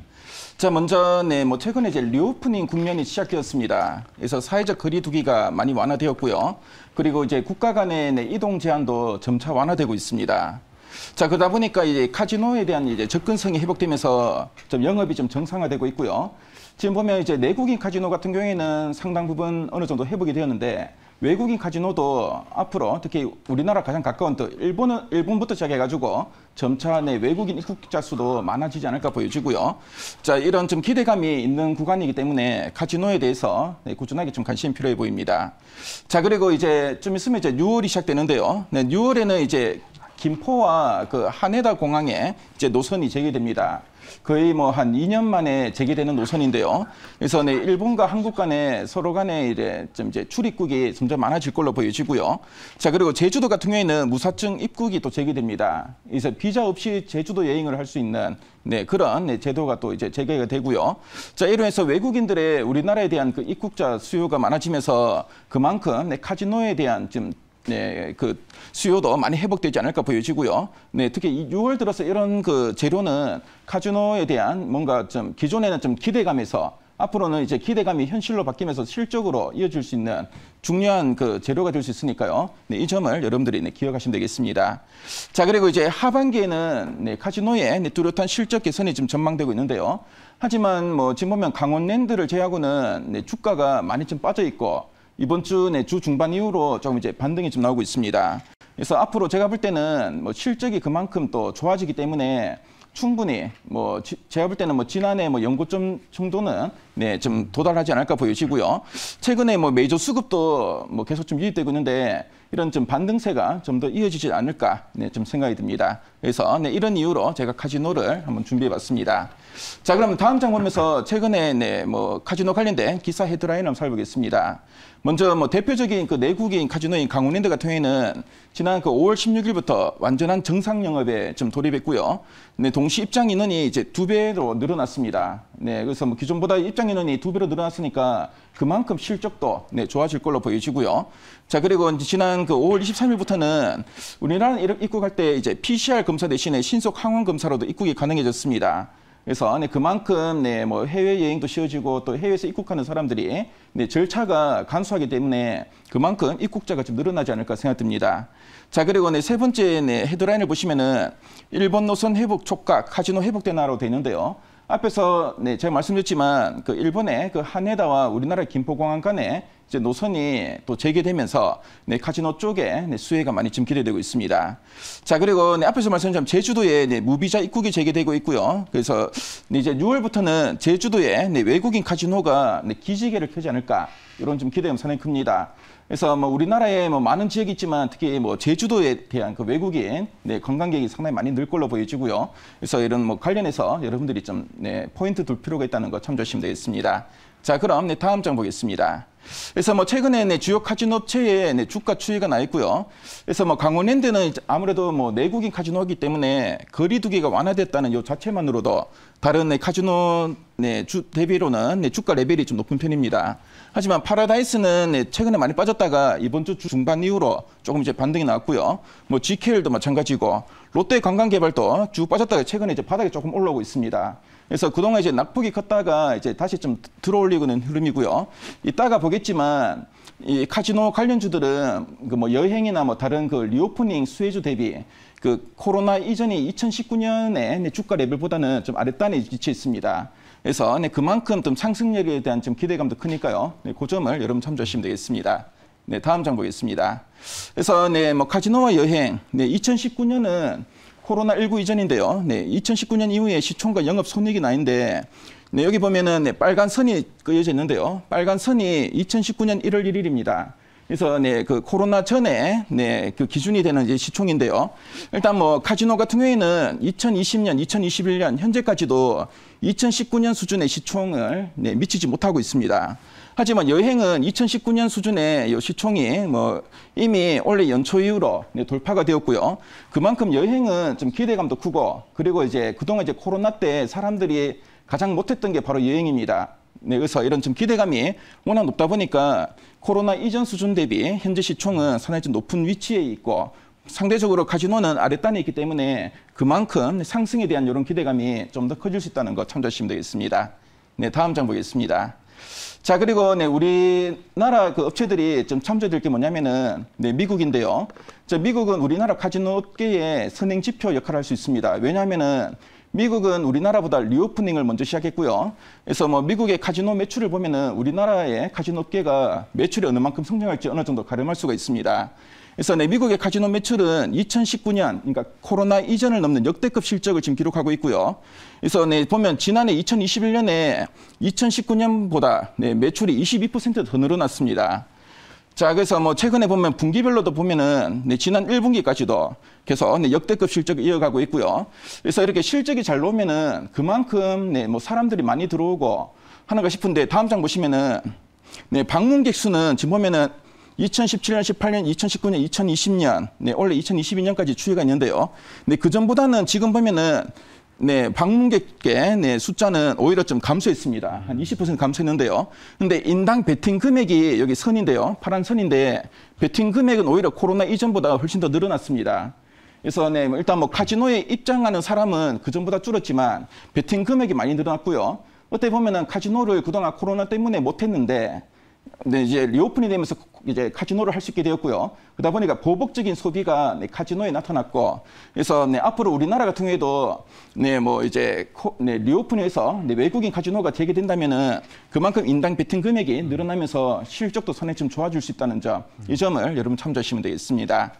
자, 먼저 최근에 이제 리오프닝 국면이 시작되었습니다. 그래서 사회적 거리두기가 많이 완화되었고요. 그리고 이제 국가 간의 이동 제한도 점차 완화되고 있습니다. 자, 그러다 보니까 이제 카지노에 대한 이제 접근성이 회복되면서 좀 영업이 좀 정상화되고 있고요. 지금 보면 이제 내국인 카지노 같은 경우에는 상당 부분 어느 정도 회복이 되었는데 외국인 카지노도 앞으로 특히 우리나라 가장 가까운 또 일본부터 시작해가지고 점차 외국인 입국자 수도 많아지지 않을까 보여지고요. 자, 이런 좀 기대감이 있는 구간이기 때문에 카지노에 대해서 꾸준하게 좀 관심이 필요해 보입니다. 자, 그리고 이제 좀 있으면 이제 6월이 시작되는데요. 6월에는 이제 김포와 그 하네다 공항에 이제 노선이 재개됩니다. 거의 한 2년 만에 재개되는 노선인데요. 그래서 일본과 한국 간에 서로 간에 이제 출입국이 점점 많아질 걸로 보여지고요. 자, 그리고 제주도 같은 경우에는 무사증 입국이 또 재개됩니다. 그래서 비자 없이 제주도 여행을 할 수 있는 그런 제도가 또 이제 재개가 되고요. 자, 이로 해서 외국인들의 우리나라에 대한 그 입국자 수요가 많아지면서 그만큼 카지노에 대한 좀 그 수요도 많이 회복되지 않을까 보여지고요. 특히 6월 들어서 이런 그 재료는 카지노에 대한 뭔가 좀 기존에는 좀 기대감에서 앞으로는 이제 기대감이 현실로 바뀌면서 실적으로 이어질 수 있는 중요한 그 재료가 될 수 있으니까요. 이 점을 여러분들이 기억하시면 되겠습니다. 자, 그리고 이제 하반기에는 카지노의 뚜렷한 실적 개선이 좀 전망되고 있는데요. 하지만 지금 보면 강원랜드를 제외하고는 주가가 많이 좀 빠져 있고 이번 주 주 중반 이후로 좀 이제 반등이 좀 나오고 있습니다. 그래서 앞으로 제가 볼 때는 실적이 그만큼 또 좋아지기 때문에 충분히 제가 볼 때는 지난해 연고점 정도는 좀 도달하지 않을까 보여지고요. 최근에 메이저 수급도 계속 좀 유입되고 있는데 이런 좀 반등세가 좀 더 이어지지 않을까 좀 생각이 듭니다. 그래서 이런 이유로 제가 카지노를 한번 준비해봤습니다. 자, 그럼 다음 장 보면서 최근에 카지노 관련된 기사 헤드라인을 한번 살펴보겠습니다. 먼저 대표적인 그 내국인 카지노인 강원랜드 같은 경우에는 지난 그 5월 16일부터 완전한 정상 영업에 좀 돌입했고요. 동시 입장 인원이 이제 2배로 늘어났습니다. 그래서 기존보다 입장 인원이 2배로 늘어났으니까 그만큼 실적도 좋아질 걸로 보여지고요. 자, 그리고 지난 그 5월 23일부터는 우리나라 입국할 때 이제 PCR 검사 대신에 신속 항원 검사로도 입국이 가능해졌습니다. 그래서 그만큼 해외 여행도 쉬워지고 또 해외에서 입국하는 사람들이 절차가 간소하기 때문에 그만큼 입국자가 좀 늘어나지 않을까 생각됩니다. 자, 그리고 세 번째 헤드라인을 보시면은 일본 노선 회복 촉각, 카지노 회복된 나라로 되어 있는데요. 앞에서 제가 말씀드렸지만 그 일본의 그 하네다와 우리나라 김포공항 간에 이제 노선이 또 재개되면서 카지노 쪽에 수혜가 많이 좀 기대되고 있습니다. 자, 그리고 앞에서 말씀드린 제주도에 무비자 입국이 재개되고 있고요. 그래서 이제 6월부터는 제주도에 외국인 카지노가 기지개를 펴지 않을까 이런 좀 기대감 상당히 큽니다. 그래서 우리나라에 많은 지역이 있지만 특히 제주도에 대한 그 외국인 관광객이 상당히 많이 늘 걸로 보여지고요. 그래서 이런 관련해서 여러분들이 좀 포인트 둘 필요가 있다는 거 참조하시면 되겠습니다. 자, 그럼 다음 장 보겠습니다. 그래서 최근에 주요 카지노 업체의 주가 추이가 나 있고요. 그래서 강원랜드는 아무래도 내국인 카지노이기 때문에 거리두기가 완화됐다는 이 자체만으로도 다른 카지노 주 대비로는 주가 레벨이 좀 높은 편입니다. 하지만 파라다이스는 최근에 많이 빠졌다가 이번 주 중반 이후로 조금 이제 반등이 나왔고요. 뭐 GKL도 마찬가지고 롯데관광개발도 쭉 빠졌다가 최근에 이제 바닥에 조금 올라오고 있습니다. 그래서 그동안 이제 낙폭이 컸다가 이제 다시 좀 들어올리고 있는 흐름이고요. 이따가 보겠지만 이 카지노 관련주들은 그 뭐 여행이나 뭐 다른 그 리오프닝 수혜주 대비 그 코로나 이전이 2019년에 주가 레벨보다는 좀 아랫단에 위치해 있습니다. 그래서 그만큼 좀 상승력에 대한 좀 기대감도 크니까요. 그 점을 여러분 참조하시면 되겠습니다. 다음 장 보겠습니다. 그래서 뭐 카지노와 여행, 2019년은 코로나19 이전인데요. 2019년 이후에 시총과 영업 손익이 나인데 여기 보면은 빨간 선이 그어져 있는데요. 빨간 선이 2019년 1월 1일입니다. 그래서 그 코로나 전에 그 기준이 되는 이제 시총인데요. 일단 뭐 카지노 같은 경우에는 2020년, 2021년 현재까지도 2019년 수준의 시총을 미치지 못하고 있습니다. 하지만 여행은 2019년 수준의 시총이 뭐 이미 올해 연초 이후로 돌파가 되었고요. 그만큼 여행은 좀 기대감도 크고 그리고 이제 그동안 이제 코로나 때 사람들이 가장 못했던 게 바로 여행입니다. 그래서 이런 좀 기대감이 워낙 높다 보니까 코로나 이전 수준 대비 현재 시총은 상당히 좀 높은 위치에 있고 상대적으로 카지노는 아랫단에 있기 때문에 그만큼 상승에 대한 이런 기대감이 좀 더 커질 수 있다는 거 참조하시면 되겠습니다. 다음 장 보겠습니다. 자, 그리고 우리나라 그 업체들이 좀 참조될 게 뭐냐면은 미국인데요. 미국은 우리나라 카지노 업계의 선행 지표 역할을 할 수 있습니다. 왜냐하면은 미국은 우리나라보다 리오프닝을 먼저 시작했고요. 그래서 뭐 미국의 카지노 매출을 보면은 우리나라의 카지노 업계가 매출이 어느 만큼 성장할지 어느 정도 가늠할 수가 있습니다. 그래서 미국의 카지노 매출은 2019년, 그러니까 코로나 이전을 넘는 역대급 실적을 지금 기록하고 있고요. 그래서 보면 지난해 2021년에 2019년보다 매출이 22% 더 늘어났습니다. 자, 그래서 뭐 최근에 보면 분기별로도 보면은 지난 1분기까지도 계속 역대급 실적을 이어가고 있고요. 그래서 이렇게 실적이 잘 나오면은 그만큼 뭐 사람들이 많이 들어오고 하는가 싶은데 다음 장 보시면은 방문객 수는 지금 보면은 2017년, 18년, 2019년, 2020년, 원래 2022년까지 추이가 있는데요. 그 전보다는 지금 보면은 방문객의 숫자는 오히려 좀 감소했습니다. 한 20% 감소했는데요. 근데 인당 베팅 금액이 여기 선인데요. 파란 선인데 베팅 금액은 오히려 코로나 이전보다 훨씬 더 늘어났습니다. 그래서 일단 뭐 카지노에 입장하는 사람은 그 전보다 줄었지만 베팅 금액이 많이 늘어났고요. 어떻게 보면은 카지노를 그동안 코로나 때문에 못했는데 이제 리오픈이 되면서 이제 카지노를 할 수 있게 되었고요. 그러다 보니까 보복적인 소비가 카지노에 나타났고, 그래서 앞으로 우리나라 같은 경우에도 뭐 이제 리오픈해서 외국인 카지노가 되게 된다면은 그만큼 인당 베팅 금액이 늘어나면서 실적도 상당히 좀 좋아질 수 있다는 점, 이 점을 여러분 참조하시면 되겠습니다.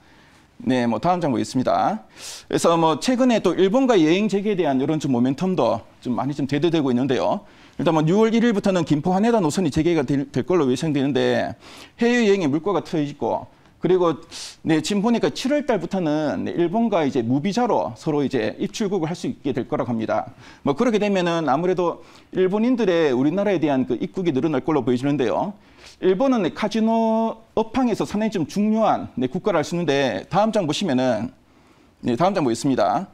뭐 다음 장 보겠습니다. 그래서 뭐 최근에 또 일본과 여행 재개에 대한 이런 좀 모멘텀도 좀 많이 좀 대두되고 있는데요. 일단 뭐 6월 1일부터는 김포 하네다 노선이 재개가 될 걸로 예상되는데 해외여행의 물꼬가 트여있고 그리고 지금 보니까 7월 달부터는 일본과 이제 무비자로 서로 이제 입출국을 할 수 있게 될 거라고 합니다. 뭐 그렇게 되면은 아무래도 일본인들의 우리나라에 대한 그 입국이 늘어날 걸로 보여지는데요. 일본은 카지노 업황에서 상당히 좀 중요한 국가를 할 수 있는데 다음 장 보시면은 다음 장 보겠습니다.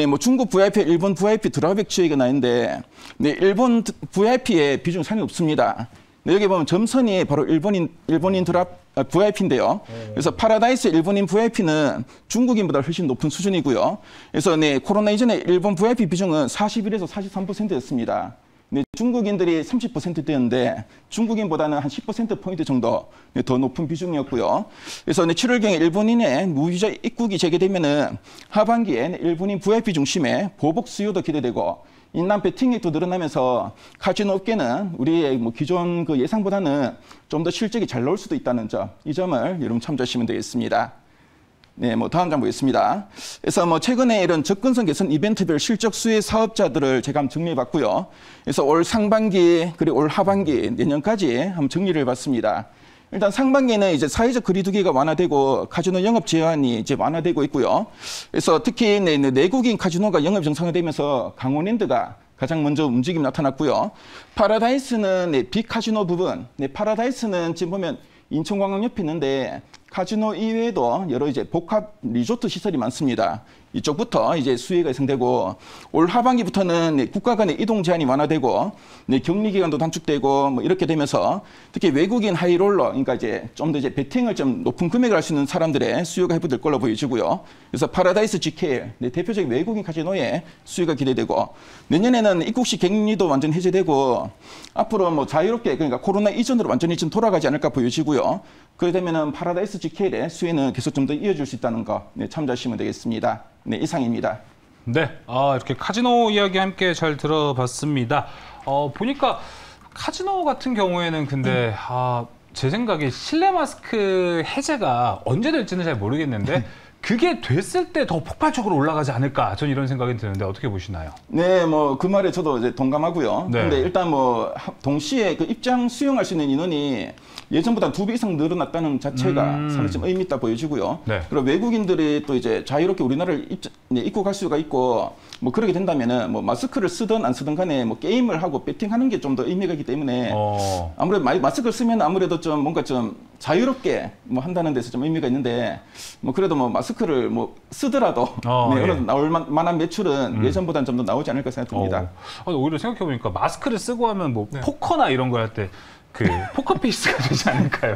뭐 중국 VIP, 일본 VIP 드랍백 추이가 나는데 일본 VIP의 비중이 상당히 높습니다. 여기 보면 점선이 바로 일본인 드랍 VIP인데요. 그래서 파라다이스 일본인 VIP는 중국인보다 훨씬 높은 수준이고요. 그래서 코로나 이전에 일본 VIP 비중은 41에서 43%였습니다. 중국인들이 30%대였는데 중국인보다는 한 10%포인트 정도 더 높은 비중이었고요. 그래서 7월경에 일본인의 무비자 입국이 재개되면은 하반기에 일본인 VIP 중심의 보복 수요도 기대되고 인당 베팅액도 늘어나면서 카지노 업계는 우리의 뭐 기존 그 예상보다는 좀 더 실적이 잘 나올 수도 있다는 점, 이 점을 여러분 참조하시면 되겠습니다. 뭐 다음 장 보겠습니다. 그래서 뭐 최근에 이런 접근성 개선 이벤트별 실적 수혜 사업자들을 제가 한번 정리해봤고요. 그래서 올 상반기 그리고 올 하반기 내년까지 한번 정리를 해봤습니다. 일단 상반기에는 이제 사회적 거리두기가 완화되고 카지노 영업 제한이 이제 완화되고 있고요. 그래서 특히 내국인 카지노가 영업 정상화되면서 강원랜드가 가장 먼저 움직임이 나타났고요. 파라다이스는 빅카지노 부분, 파라다이스는 지금 보면 인천광역 옆에 있는데 카지노 이외에도 여러 이제 복합 리조트 시설이 많습니다. 이쪽부터 이제 수혜가 예상되고 올 하반기부터는 국가 간의 이동 제한이 완화되고 격리 기간도 단축되고 뭐 이렇게 되면서 특히 외국인 하이롤러 그러니까 이제 좀 더 이제 베팅을 좀 높은 금액을 할 수 있는 사람들의 수요가 회복될 걸로 보여지고요. 그래서 파라다이스 GK 대표적인 외국인 카지노의 수요가 기대되고 내년에는 입국식 격리도 완전 해제되고 앞으로 뭐 자유롭게 그러니까 코로나 이전으로 완전히 좀 돌아가지 않을까 보여지고요. 그렇게 되면은 파라다이스 GK의 수혜는 계속 좀 더 이어질 수 있다는 거 참조하시면 되겠습니다. 네, 이상입니다. 네, 이렇게 카지노 이야기 함께 잘 들어봤습니다. 보니까 카지노 같은 경우에는 근데 제 생각에 실내 마스크 해제가 언제 될지는 잘 모르겠는데 그게 됐을 때 더 폭발적으로 올라가지 않을까 저는 이런 생각이 드는데 어떻게 보시나요? 네, 뭐 그 말에 저도 이제 동감하고요. 네. 근데 일단 뭐 동시에 그 입장 수용할 수 있는 인원이 예전보다 2배 이상 늘어났다는 자체가 상당히 좀 의미 있다 보여지고요. 네. 그리고 외국인들이 또 이제 자유롭게 우리나라를 입국할 수가 있고 뭐 그렇게 된다면은 뭐 마스크를 쓰든 안 쓰든 간에 뭐 게임을 하고 배팅하는 게 좀 더 의미가 있기 때문에 아무래도 마스크를 쓰면 아무래도 좀 뭔가 좀 자유롭게 뭐 한다는 데서 좀 의미가 있는데 뭐 그래도 뭐 마스크를 뭐 쓰더라도 네, 나올 만한 매출은 예전보다는 좀 더 나오지 않을까 생각됩니다. 오히려 생각해 보니까 마스크를 쓰고 하면 뭐 포커나 이런 거 할 때 그 포커페이스가 되지 않을까요?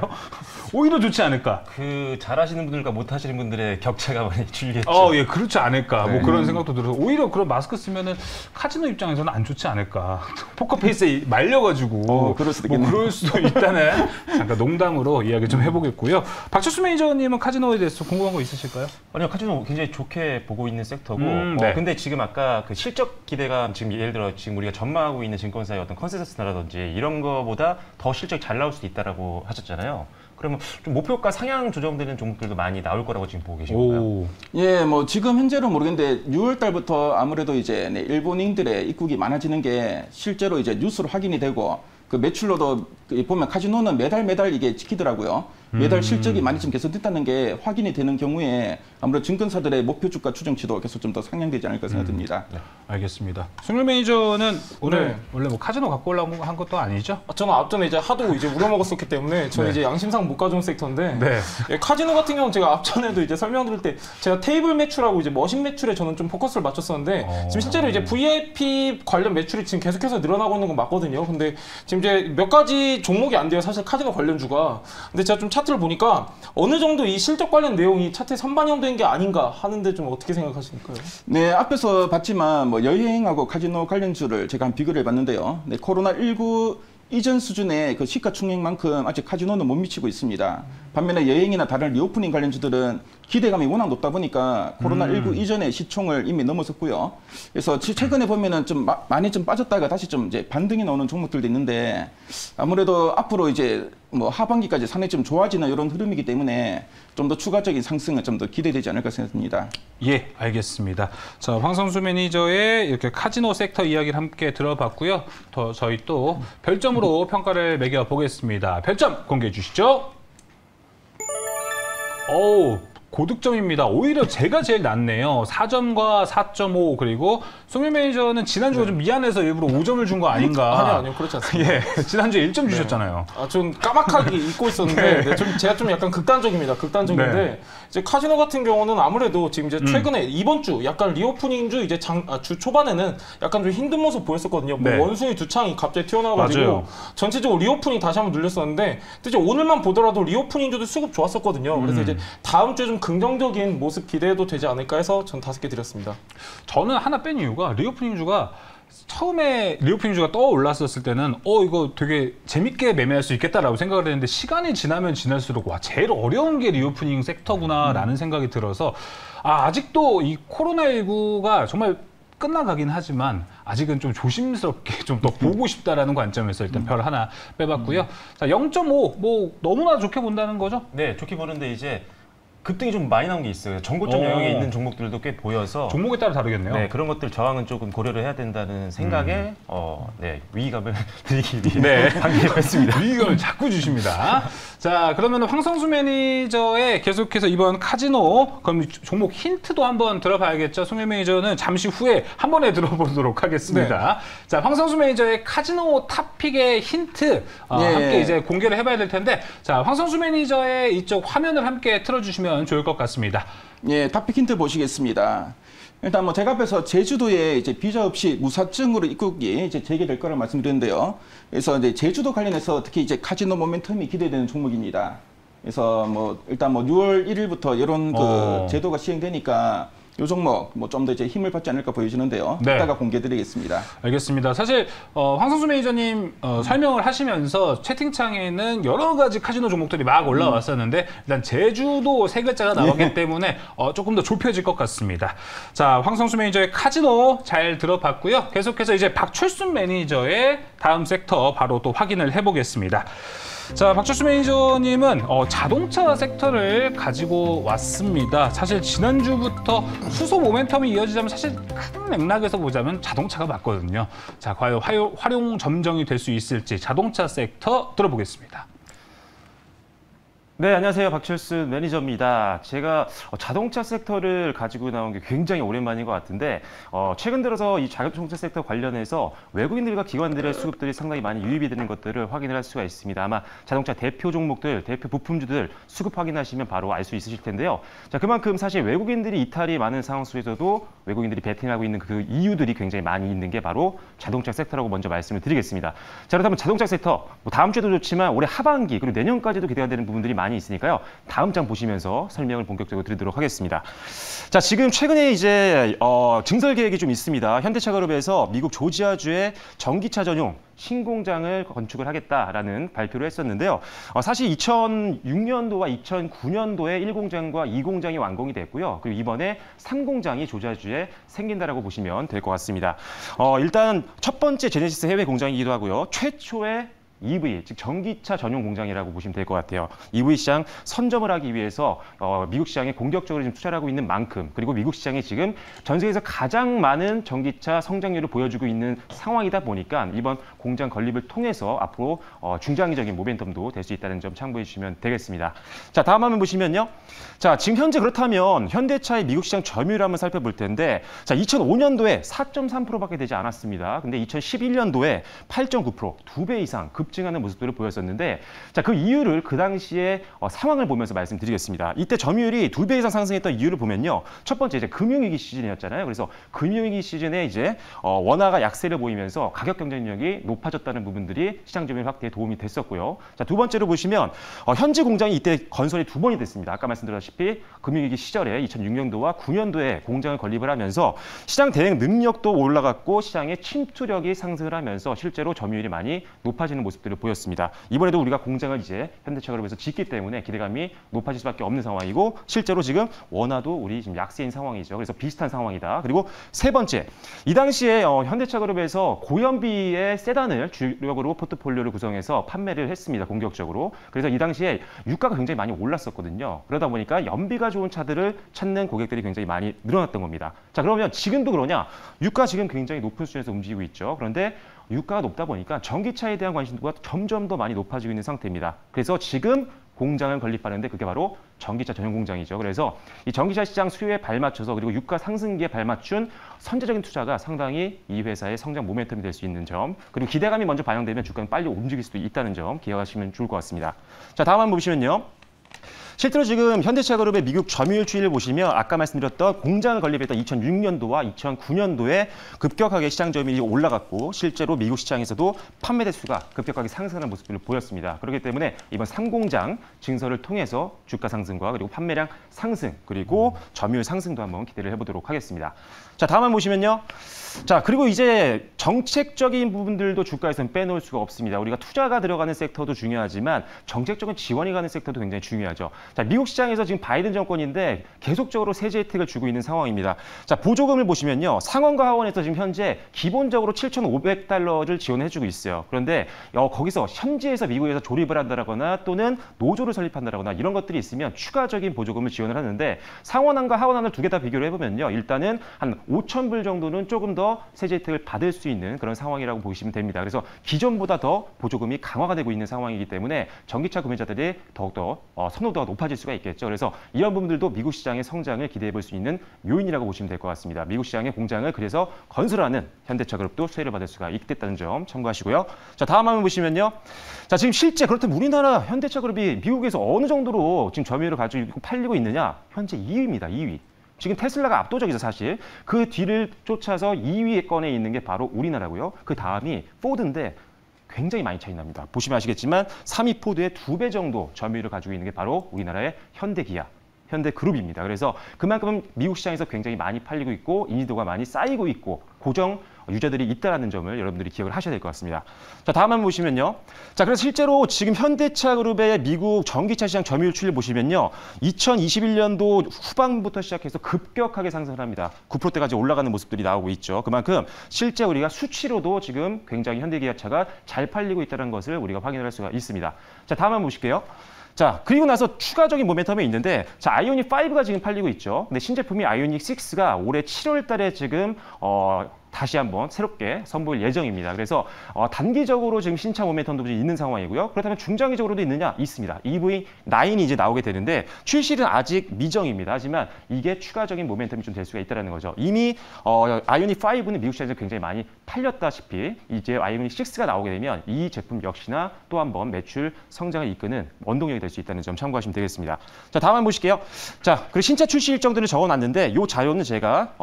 오히려 좋지 않을까? 그 잘하시는 분들과 못하시는 분들의 격차가 많이 줄겠죠. 예, 그렇지 않을까. 네. 뭐 그런 생각도 들어서 오히려 그런 마스크 쓰면은 카지노 입장에서는 안 좋지 않을까. 포커페이스에 말려가지고 그럴 수도 있겠네요. 뭐 그럴 수도 있다는 잠깐 농담으로 이야기 좀 해보겠고요. 박철수 매니저님은 카지노에 대해서 궁금한 거 있으실까요? 아니요, 카지노 굉장히 좋게 보고 있는 섹터고 네. 근데 지금 아까 그 실적 기대감 지금 예를 들어 지금 우리가 전망하고 있는 증권사의 어떤 컨센서스라든지 이런 거보다 더 실적이 잘 나올 수도 있다라고 하셨잖아요. 그러면 좀 목표가 상향 조정되는 종목들도 많이 나올 거라고 지금 보고 계신 건가요? 예, 뭐 지금 현재로 모르겠는데 6월 달부터 아무래도 이제 일본인들의 입국이 많아지는 게 실제로 이제 뉴스로 확인이 되고 그 매출로도 보면 카지노는 매달 이게 찍히더라고요. 매달 실적이 많이 좀 개선됐다는 게 확인이 되는 경우에 아무래도 증권사들의 목표 주가 추정치도 계속 좀 더 상향되지 않을까 생각됩니다. 네, 알겠습니다. 승률 매니저는 오늘 원래 뭐 카지노 갖고 오려고 한 것도 아니죠? 저는 앞전에 이제 하도 이제 우려먹었었기 때문에 저는 이제 양심상 못 가져온 섹터인데 예, 카지노 같은 경우는 제가 앞전에도 이제 설명드릴 때 제가 테이블 매출하고 이제 머신 매출에 저는 좀 포커스를 맞췄었는데 지금 실제로 이제 VIP 관련 매출이 지금 계속해서 늘어나고 있는 건 맞거든요. 근데 지금 이제 몇 가지 종목이 안 돼요. 사실 카지노 관련주가. 근데 제가 좀 차트를 보니까 어느 정도 이 실적 관련 내용이 차트에 선반영된 게 아닌가 하는데 좀 어떻게 생각하십니까요? 네, 앞에서 봤지만 뭐 여행하고 카지노 관련주를 제가 한 비교를 해봤는데요. 네, 코로나19 이전 수준의 그 시가총액만큼 아직 카지노는 못 미치고 있습니다. 반면에 여행이나 다른 리오프닝 관련주들은 기대감이 워낙 높다 보니까 코로나19 이전의 시총을 이미 넘어섰고요. 그래서 최근에 보면은 좀 많이 좀 빠졌다가 다시 좀 이제 반등이 나오는 종목들도 있는데 아무래도 앞으로 이제 뭐 하반기까지 상당히 좀 좋아지는 이런 흐름이기 때문에 좀 더 추가적인 상승은 좀 더 기대되지 않을까 생각합니다. 예, 알겠습니다. 자, 황성수 매니저의 이렇게 카지노 섹터 이야기를 함께 들어봤고요. 저희 또 별점으로 평가를 매겨 보겠습니다. 별점 공개해 주시죠. 고득점입니다. 오히려 제가 제일 낮네요. 4점과 4.5 그리고 송민 매니저는 지난주가 좀 미안해서 일부러 5점을 준 거 아닌가. 아니요. 그렇지 않습니다. 예, 지난주에 1점 주셨잖아요. 좀 까맣게 잊고 있었는데 제가 좀 약간 극단적입니다. 극단적인데 이제 카지노 같은 경우는 아무래도 지금 이제 최근에 이번 주 약간 리오프닝 이제 주 초반에는 약간 좀 힘든 모습 보였었거든요. 뭐 원숭이 두 창이 갑자기 튀어나와가지고 전체적으로 리오프닝 다시 한번 눌렸었는데 이제 오늘만 보더라도 리오프닝주도 수급 좋았었거든요. 그래서 이제 다음 주에 좀 긍정적인 모습 기대해도 되지 않을까 해서 전 5개 드렸습니다. 저는 하나 뺀 이유가 리오프닝주가 처음에 리오프닝주가 떠올랐었을 때는 이거 되게 재밌게 매매할 수 있겠다라고 생각을 했는데 시간이 지나면 지날수록 와 제일 어려운 게 리오프닝 섹터구나라는 생각이 들어서 아직도 이 코로나19가 정말 끝나가긴 하지만 아직은 좀 조심스럽게 좀 더 보고 싶다라는 관점에서 일단 별 하나 빼봤고요. 자, 0.5 뭐 너무나 좋게 본다는 거죠? 네, 좋게 보는데 이제 급등이 좀 많이 나온 게 있어요. 전고점 영역에 있는 종목들도 꽤 보여서 종목에 따라 다르겠네요. 네, 그런 것들 저항은 조금 고려를 해야 된다는 생각에 위기감을 드리기 위해 방기했습니다. 위기감을 자꾸 주십니다. 자, 그러면 황성수 매니저의 계속해서 이번 카지노 그럼 종목 힌트도 한번 들어봐야겠죠. 송민 매니저는 잠시 후에 한 번에 들어보도록 하겠습니다. 자, 황성수 매니저의 카지노 탑픽의 힌트 함께 이제 공개를 해봐야 될 텐데 자, 황성수 매니저의 이쪽 화면을 함께 틀어주시면 보시면 좋을 것 같습니다. 예, 탑픽 힌트 보시겠습니다. 일단 뭐 제가 앞에서 제주도에 이제 비자 없이 무사증으로 입국이 이제 재개될 거를 말씀드렸는데요. 그래서 이제 제주도 관련해서 특히 이제 카지노 모멘텀이 기대되는 종목입니다. 그래서 뭐 일단 뭐 6월 1일부터 이런 그 제도가 시행되니까 요 종목 뭐 좀 더 이제 힘을 받지 않을까 보여지는데요. 네. 이따가 공개드리겠습니다. 알겠습니다. 사실 황성수 매니저님 설명을 하시면서 채팅창에는 여러 가지 카지노 종목들이 막 올라왔었는데 일단 제주도 세 글자가 나왔기 때문에 조금 더 좁혀질 것 같습니다. 자, 황성수 매니저의 카지노 잘 들어봤고요. 계속해서 이제 박철순 매니저의 다음 섹터 바로 또 확인을 해보겠습니다. 자, 박철수 매니저님은 자동차 sek터를 가지고 왔습니다. 사실 지난주부터 수소 모멘텀이 이어지자면 사실 큰 맥락에서 보자면 자동차가 맞거든요. 자, 과연 활용 점정이 될 수 있을지 자동차 섹터 들어보겠습니다. 네, 안녕하세요. 박철순 매니저입니다. 제가 자동차 섹터를 가지고 나온 게 굉장히 오랜만인 것 같은데 최근 들어서 이 자동차 섹터 관련해서 외국인들과 기관들의 수급들이 상당히 많이 유입이 되는 것들을 확인을 할 수가 있습니다. 아마 자동차 대표 종목들, 대표 부품주들 수급 확인하시면 바로 알 수 있으실 텐데요. 자, 그만큼 사실 외국인들이 이탈이 많은 상황 속에서도 외국인들이 베팅하고 있는 그 이유들이 굉장히 많이 있는 게 바로 자동차 섹터라고 먼저 말씀을 드리겠습니다. 자, 그렇다면 자동차 섹터, 뭐 다음 주에도 좋지만 올해 하반기 그리고 내년까지도 기대가 되는 부분들이 많이 있으니까요. 다음 장 보시면서 설명을 본격적으로 드리도록 하겠습니다. 자, 지금 최근에 이제 증설 계획이 좀 있습니다. 현대차그룹에서 미국 조지아주의 전기차 전용 신공장을 건축을 하겠다라는 발표를 했었는데요. 사실 2006년도와 2009년도에 1공장과 2공장이 완공이 됐고요. 그리고 이번에 3공장이 조지아주에 생긴다라고 보시면 될 것 같습니다. 일단 첫 번째 제네시스 해외 공장이기도 하고요. 최초의 EV, 즉 전기차 전용 공장이라고 보시면 될 것 같아요. EV 시장 선점을 하기 위해서 미국 시장에 공격적으로 지금 투자를 하고 있는 만큼, 그리고 미국 시장이 지금 전 세계에서 가장 많은 전기차 성장률을 보여주고 있는 상황이다 보니까 이번 공장 건립을 통해서 앞으로 중장기적인 모멘텀도 될 수 있다는 점 참고해 주시면 되겠습니다. 자, 다음 화면 보시면요. 자, 지금 현재 그렇다면 현대차의 미국 시장 점유율을 한번 살펴볼 텐데, 자, 2005년도에 4.3%밖에 되지 않았습니다. 근데 2011년도에 8.9%, 2배 이상 급증하는 모습들을 보였었는데, 자, 그 이유를 그 당시에 상황을 보면서 말씀드리겠습니다. 이때 점유율이 2배 이상 상승했던 이유를 보면요. 첫 번째 이제 금융위기 시즌이었잖아요. 그래서 금융위기 시즌에 이제 원화가 약세를 보이면서 가격 경쟁력이 높아졌다는 부분들이 시장 점유율 확대에 도움이 됐었고요. 자, 두 번째로 보시면 현지 공장이 이때 건설이 2번이 됐습니다. 아까 말씀드렸다시피 금융위기 시절에 2006년도와 9년도에 공장을 건립을 하면서 시장 대응 능력도 올라갔고 시장의 침투력이 상승을 하면서 실제로 점유율이 많이 높아지는 모습들을 보였습니다. 이번에도 우리가 공장을 이제 현대차그룹에서 짓기 때문에 기대감이 높아질 수밖에 없는 상황이고, 실제로 지금 원화도 우리 지금 약세인 상황이죠. 그래서 비슷한 상황이다. 그리고 세 번째, 이 당시에 현대차그룹에서 고연비의 세단을 주력으로 포트폴리오를 구성해서 판매를 했습니다. 공격적으로. 그래서 이 당시에 유가가 굉장히 많이 올랐었거든요. 그러다 보니까 연비가 좋은 차들을 찾는 고객들이 굉장히 많이 늘어났던 겁니다. 자, 그러면 지금도 그러냐? 유가 지금 굉장히 높은 수준에서 움직이고 있죠. 그런데 유가가 높다 보니까 전기차에 대한 관심도가 점점 더 많이 높아지고 있는 상태입니다. 그래서 지금 공장을 건립하는데 그게 바로 전기차 전용 공장이죠. 그래서 이 전기차 시장 수요에 발맞춰서, 그리고 유가 상승기에 발맞춘 선제적인 투자가 상당히 이 회사의 성장 모멘텀이 될 수 있는 점, 그리고 기대감이 먼저 반영되면 주가는 빨리 움직일 수도 있다는 점 기억하시면 좋을 것 같습니다. 자, 다음 한번 보시면요. 실제로 지금 현대차그룹의 미국 점유율 추이를 보시면 아까 말씀드렸던 공장을 건립했던 2006년도와 2009년도에 급격하게 시장 점유율이 올라갔고, 실제로 미국 시장에서도 판매 대수가 급격하게 상승하는 모습을 보였습니다. 그렇기 때문에 이번 3공장 증설을 통해서 주가 상승과 그리고 판매량 상승, 그리고 점유율 상승도 한번 기대를 해보도록 하겠습니다. 자, 다음 한번 보시면요. 자, 그리고 이제 정책적인 부분들도 주가에서는 빼놓을 수가 없습니다. 우리가 투자가 들어가는 섹터도 중요하지만 정책적인 지원이 가는 섹터도 굉장히 중요하죠. 자, 미국 시장에서 지금 바이든 정권인데 계속적으로 세제 혜택을 주고 있는 상황입니다. 자, 보조금을 보시면요. 상원과 하원에서 지금 현재 기본적으로 7,500달러를 지원해주고 있어요. 그런데 거기서 현지에서 미국에서 조립을 한다거나 또는 노조를 설립한다거나 이런 것들이 있으면 추가적인 보조금을 지원을 하는데, 상원안과 하원안을 두 개 다 비교를 해보면요. 일단은 한 5,000불 정도는 조금 더 세제 혜택을 받을 수 있는 그런 상황이라고 보시면 됩니다. 그래서 기존보다 더 보조금이 강화가 되고 있는 상황이기 때문에 전기차 구매자들이 더욱더 선호도가 높아지고 높아질 수가 있겠죠. 그래서 이런 부분들도 미국 시장의 성장을 기대해 볼 수 있는 요인이라고 보시면 될 것 같습니다. 미국 시장의 공장을 그래서 건설하는 현대차그룹도 수혜를 받을 수가 있겠다는 점 참고하시고요. 자, 다음 화면 보시면요. 자, 지금 실제 그렇다면 우리나라 현대차그룹이 미국에서 어느 정도로 지금 점유율을 가지고 팔리고 있느냐? 현재 2위입니다. 2위. 지금 테슬라가 압도적이죠, 사실. 그 뒤를 쫓아서 2위권에 있는 게 바로 우리나라고요. 그 다음이 포드인데 굉장히 많이 차이 납니다. 보시면 아시겠지만 3위 포드의 2배 정도 점유율을 가지고 있는 게 바로 우리나라의 현대기아, 현대그룹입니다. 그래서 그만큼 미국 시장에서 굉장히 많이 팔리고 있고 인지도가 많이 쌓이고 있고 고정 유저들이 있다는 점을 여러분들이 기억을 하셔야 될 것 같습니다. 자, 다음 한번 보시면요. 자, 그래서 실제로 지금 현대차그룹의 미국 전기차 시장 점유율 추이를 보시면요. 2021년도 후반부터 시작해서 급격하게 상승을 합니다. 9%대까지 올라가는 모습들이 나오고 있죠. 그만큼 실제 우리가 수치로도 지금 굉장히 현대기아차가 잘 팔리고 있다는 것을 우리가 확인할 수가 있습니다. 자, 다음 한번 보실게요. 자, 그리고 나서 추가적인 모멘텀이 있는데, 자, 아이오닉 5가 지금 팔리고 있죠. 근데 신제품이 아이오닉 6가 올해 7월 달에 지금, 다시 한번 새롭게 선보일 예정입니다. 그래서 단기적으로 지금 신차 모멘텀도 좀 있는 상황이고요. 그렇다면 중장기적으로도 있느냐? 있습니다. EV9이 이제 나오게 되는데 출시는 아직 미정입니다. 하지만 이게 추가적인 모멘텀이 좀 될 수가 있다는 거죠. 이미 아이오닉 5는 미국 시장에서 굉장히 많이 팔렸다시피 이제 아이오닉 6가 나오게 되면 이 제품 역시나 또 한 번 매출 성장을 이끄는 원동력이 될 수 있다는 점 참고하시면 되겠습니다. 자, 다음 한번 보실게요. 자, 그리고 신차 출시 일정들을 적어놨는데 이 자료는 제가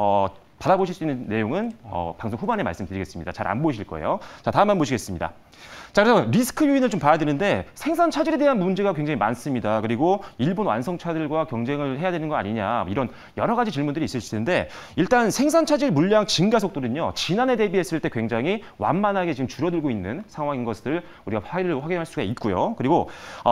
받아보실 수 있는 내용은 방송 후반에 말씀드리겠습니다. 잘 안 보이실 거예요. 자, 다음 한번 보시겠습니다. 자, 그래서 리스크 요인을 좀 봐야 되는데 생산 차질에 대한 문제가 굉장히 많습니다. 그리고 일본 완성차들과 경쟁을 해야 되는 거 아니냐 이런 여러 가지 질문들이 있으실 텐데 일단 생산 차질 물량 증가 속도는요. 지난해 대비했을 때 굉장히 완만하게 지금 줄어들고 있는 상황인 것을 우리가 파일을 확인할 수가 있고요. 그리고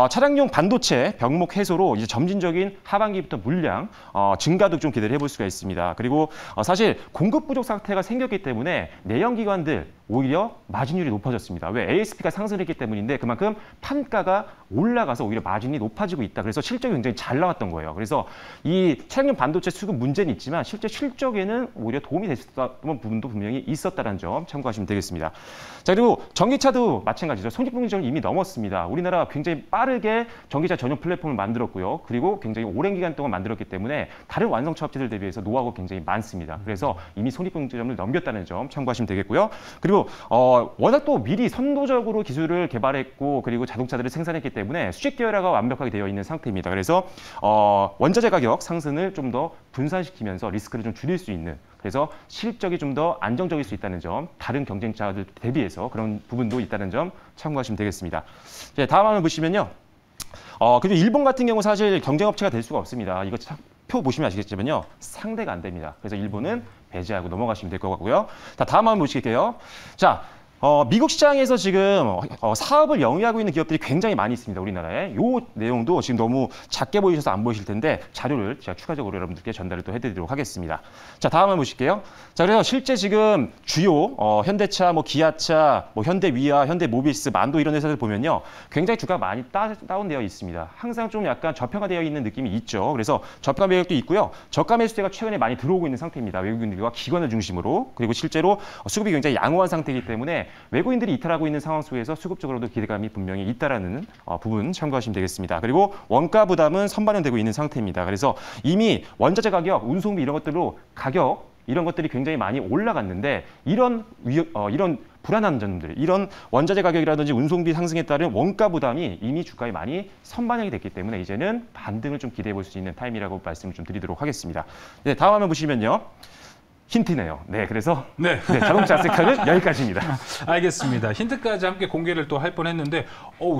차량용 반도체 병목 해소로 이제 점진적인 하반기부터 물량 증가도 좀 기대를 해볼 수가 있습니다. 그리고 사실 공급 부족 상태가 생겼기 때문에 내연기관들 오히려 마진율이 높아졌습니다. 왜? ASP가 상승했기 때문인데 그만큼 판가가 올라가서 오히려 마진이 높아지고 있다. 그래서 실적이 굉장히 잘 나왔던 거예요. 그래서 이 차량용 반도체 수급 문제는 있지만 실제 실적에는 오히려 도움이 됐었던 부분도 분명히 있었다는 점 참고하시면 되겠습니다. 자, 그리고 전기차도 마찬가지죠. 손익분기 기준을 이미 넘었습니다. 우리나라 굉장히 빠르게 전기차 전용 플랫폼을 만들었고요. 그리고 굉장히 오랜 기간 동안 만들었기 때문에 다른 완성차 업체들 대비해서 노하우가 굉장히 많습니다. 그래서 이미 손익분기 기준을 넘겼다는 점 참고하시면 되겠고요. 그리고 워낙 또 미리 선도적으로 기술을 개발했고 그리고 자동차들을 생산했기 때문에 수직 계열화가 완벽하게 되어 있는 상태입니다. 그래서 원자재 가격 상승을 좀 더 분산시키면서 리스크를 좀 줄일 수 있는 그래서 실적이 좀 더 안정적일 수 있다는 점 다른 경쟁자들 대비해서 그런 부분도 있다는 점 참고하시면 되겠습니다. 네, 다음 화면 보시면요. 그리고 일본 같은 경우 사실 경쟁업체가 될 수가 없습니다. 이거 표 보시면 아시겠지만요. 상대가 안 됩니다. 그래서 일본은 배제하고 넘어가시면 될 것 같고요. 자, 다음 한번 보실게요. 자, 미국 시장에서 지금 사업을 영위하고 있는 기업들이 굉장히 많이 있습니다. 우리나라에. 이 내용도 지금 너무 작게 보이셔서 안 보이실 텐데 자료를 제가 추가적으로 여러분들께 전달을 또 해드리도록 하겠습니다. 자, 다음 한번 보실게요. 자, 그래서 실제 지금 주요 현대차, 기아차, 현대위아, 현대모비스, 만도 이런 회사들 보면요. 굉장히 주가가 많이 다운되어 있습니다. 항상 좀 약간 저평가되어 있는 느낌이 있죠. 그래서 저가 매력도 있고요. 저가 매수세가 최근에 많이 들어오고 있는 상태입니다. 외국인들과 기관을 중심으로. 그리고 실제로 수급이 굉장히 양호한 상태이기 때문에 외국인들이 이탈하고 있는 상황 속에서 수급적으로도 기대감이 분명히 있다라는 부분 참고하시면 되겠습니다. 그리고 원가 부담은 선반영되고 있는 상태입니다. 그래서 이미 원자재 가격, 운송비 이런 것들로 가격 이런 것들이 굉장히 많이 올라갔는데 이런 불안한 점들, 이런 원자재 가격이라든지 운송비 상승에 따른 원가 부담이 이미 주가에 많이 선반영이 됐기 때문에 이제는 반등을 좀 기대해 볼 수 있는 타임이라고 말씀을 좀 드리도록 하겠습니다. 네, 다음 화면 보시면요. 힌트네요. 네, 그래서 자동차 섹터는 여기까지입니다. 알겠습니다. 힌트까지 함께 공개를 또 할 뻔했는데,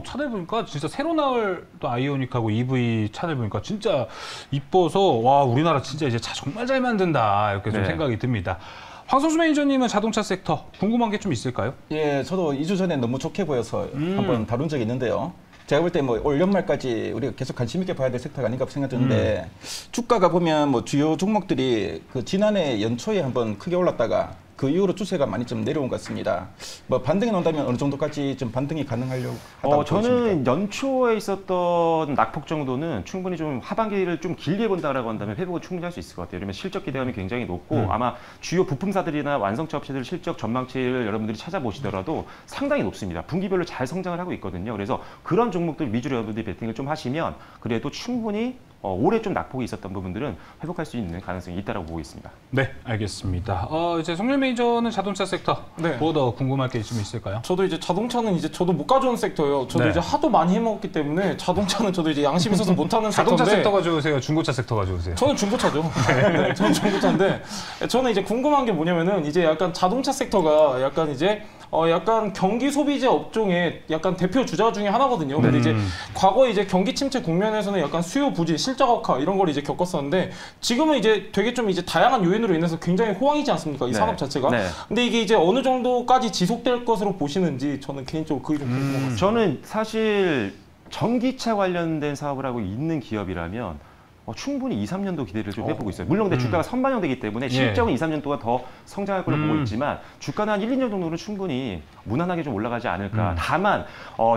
차들 보니까 진짜 새로 나올 또 아이오닉하고 EV 차들 보니까 진짜 이뻐서 와 우리나라 진짜 이제 차 정말 잘 만든다 이렇게 좀 생각이 듭니다. 황선수 매니저님은 자동차 섹터 궁금한 게 좀 있을까요? 예, 저도 2주 전에 너무 좋게 보여서 한번 다룬 적이 있는데요. 제가 볼 때 올 연말까지 우리가 계속 관심 있게 봐야 될 섹터가 아닌가 생각드는데 주가가 보면 주요 종목들이 그 지난해 연초에 한번 크게 올랐다가 그 이후로 추세가 많이 좀 내려온 것 같습니다. 뭐 반등이 나온다면 어느 정도까지 좀 반등이 가능하려고 하다고 저는 보십니까? 연초에 있었던 낙폭 정도는 충분히 좀 하반기를 좀 길게 본다라고 한다면 회복은 충분히 할 수 있을 것 같아요. 왜냐면 실적 기대감이 굉장히 높고 아마 주요 부품사들이나 완성차 업체들 실적 전망치를 여러분들이 찾아보시더라도 상당히 높습니다. 분기별로 잘 성장을 하고 있거든요. 그래서 그런 종목들 위주로 여러분들이 베팅을 좀 하시면 그래도 충분히 올해 좀 낙폭이 있었던 부분들은 회복할 수 있는 가능성이 있다고 보고 있습니다. 네, 알겠습니다. 이제 송일 매니저는 자동차 섹터 뭐 더 궁금할 게 좀 있을까요? 저도 이제 자동차는 이제 저도 못 가져온 섹터예요. 저도 이제 하도 많이 해먹었기 때문에 자동차는 저도 이제 양심이 있어서 못하는 자동차 섹터인데. 섹터 가져오세요? 중고차 섹터 가져오세요? 저는 중고차죠. 네, 저는 중고차인데 저는 이제 궁금한 게 뭐냐면은 이제 약간 자동차 섹터가 약간 이제 약간 경기 소비재 업종의 약간 대표 주자 중에 하나거든요. 근데 이제 과거에 이제 경기 침체 국면에서는 약간 수요 부진, 실적 악화 이런 걸 이제 겪었었는데 지금은 이제 되게 좀 이제 다양한 요인으로 인해서 굉장히 호황이지 않습니까? 이 산업 자체가. 근데 이게 이제 어느 정도까지 지속될 것으로 보시는지 저는 개인적으로 그게 좀 궁금합니다. 저는 사실 전기차 관련된 사업을 하고 있는 기업이라면 충분히 2, 3년도 기대를 좀 해보고 있어요. 물론 근데 주가가 선반영되기 때문에 실적은 2, 3년 동안 더 성장할 걸로 보고 있지만 주가는 한 1, 2년 정도는 충분히 무난하게 좀 올라가지 않을까. 다만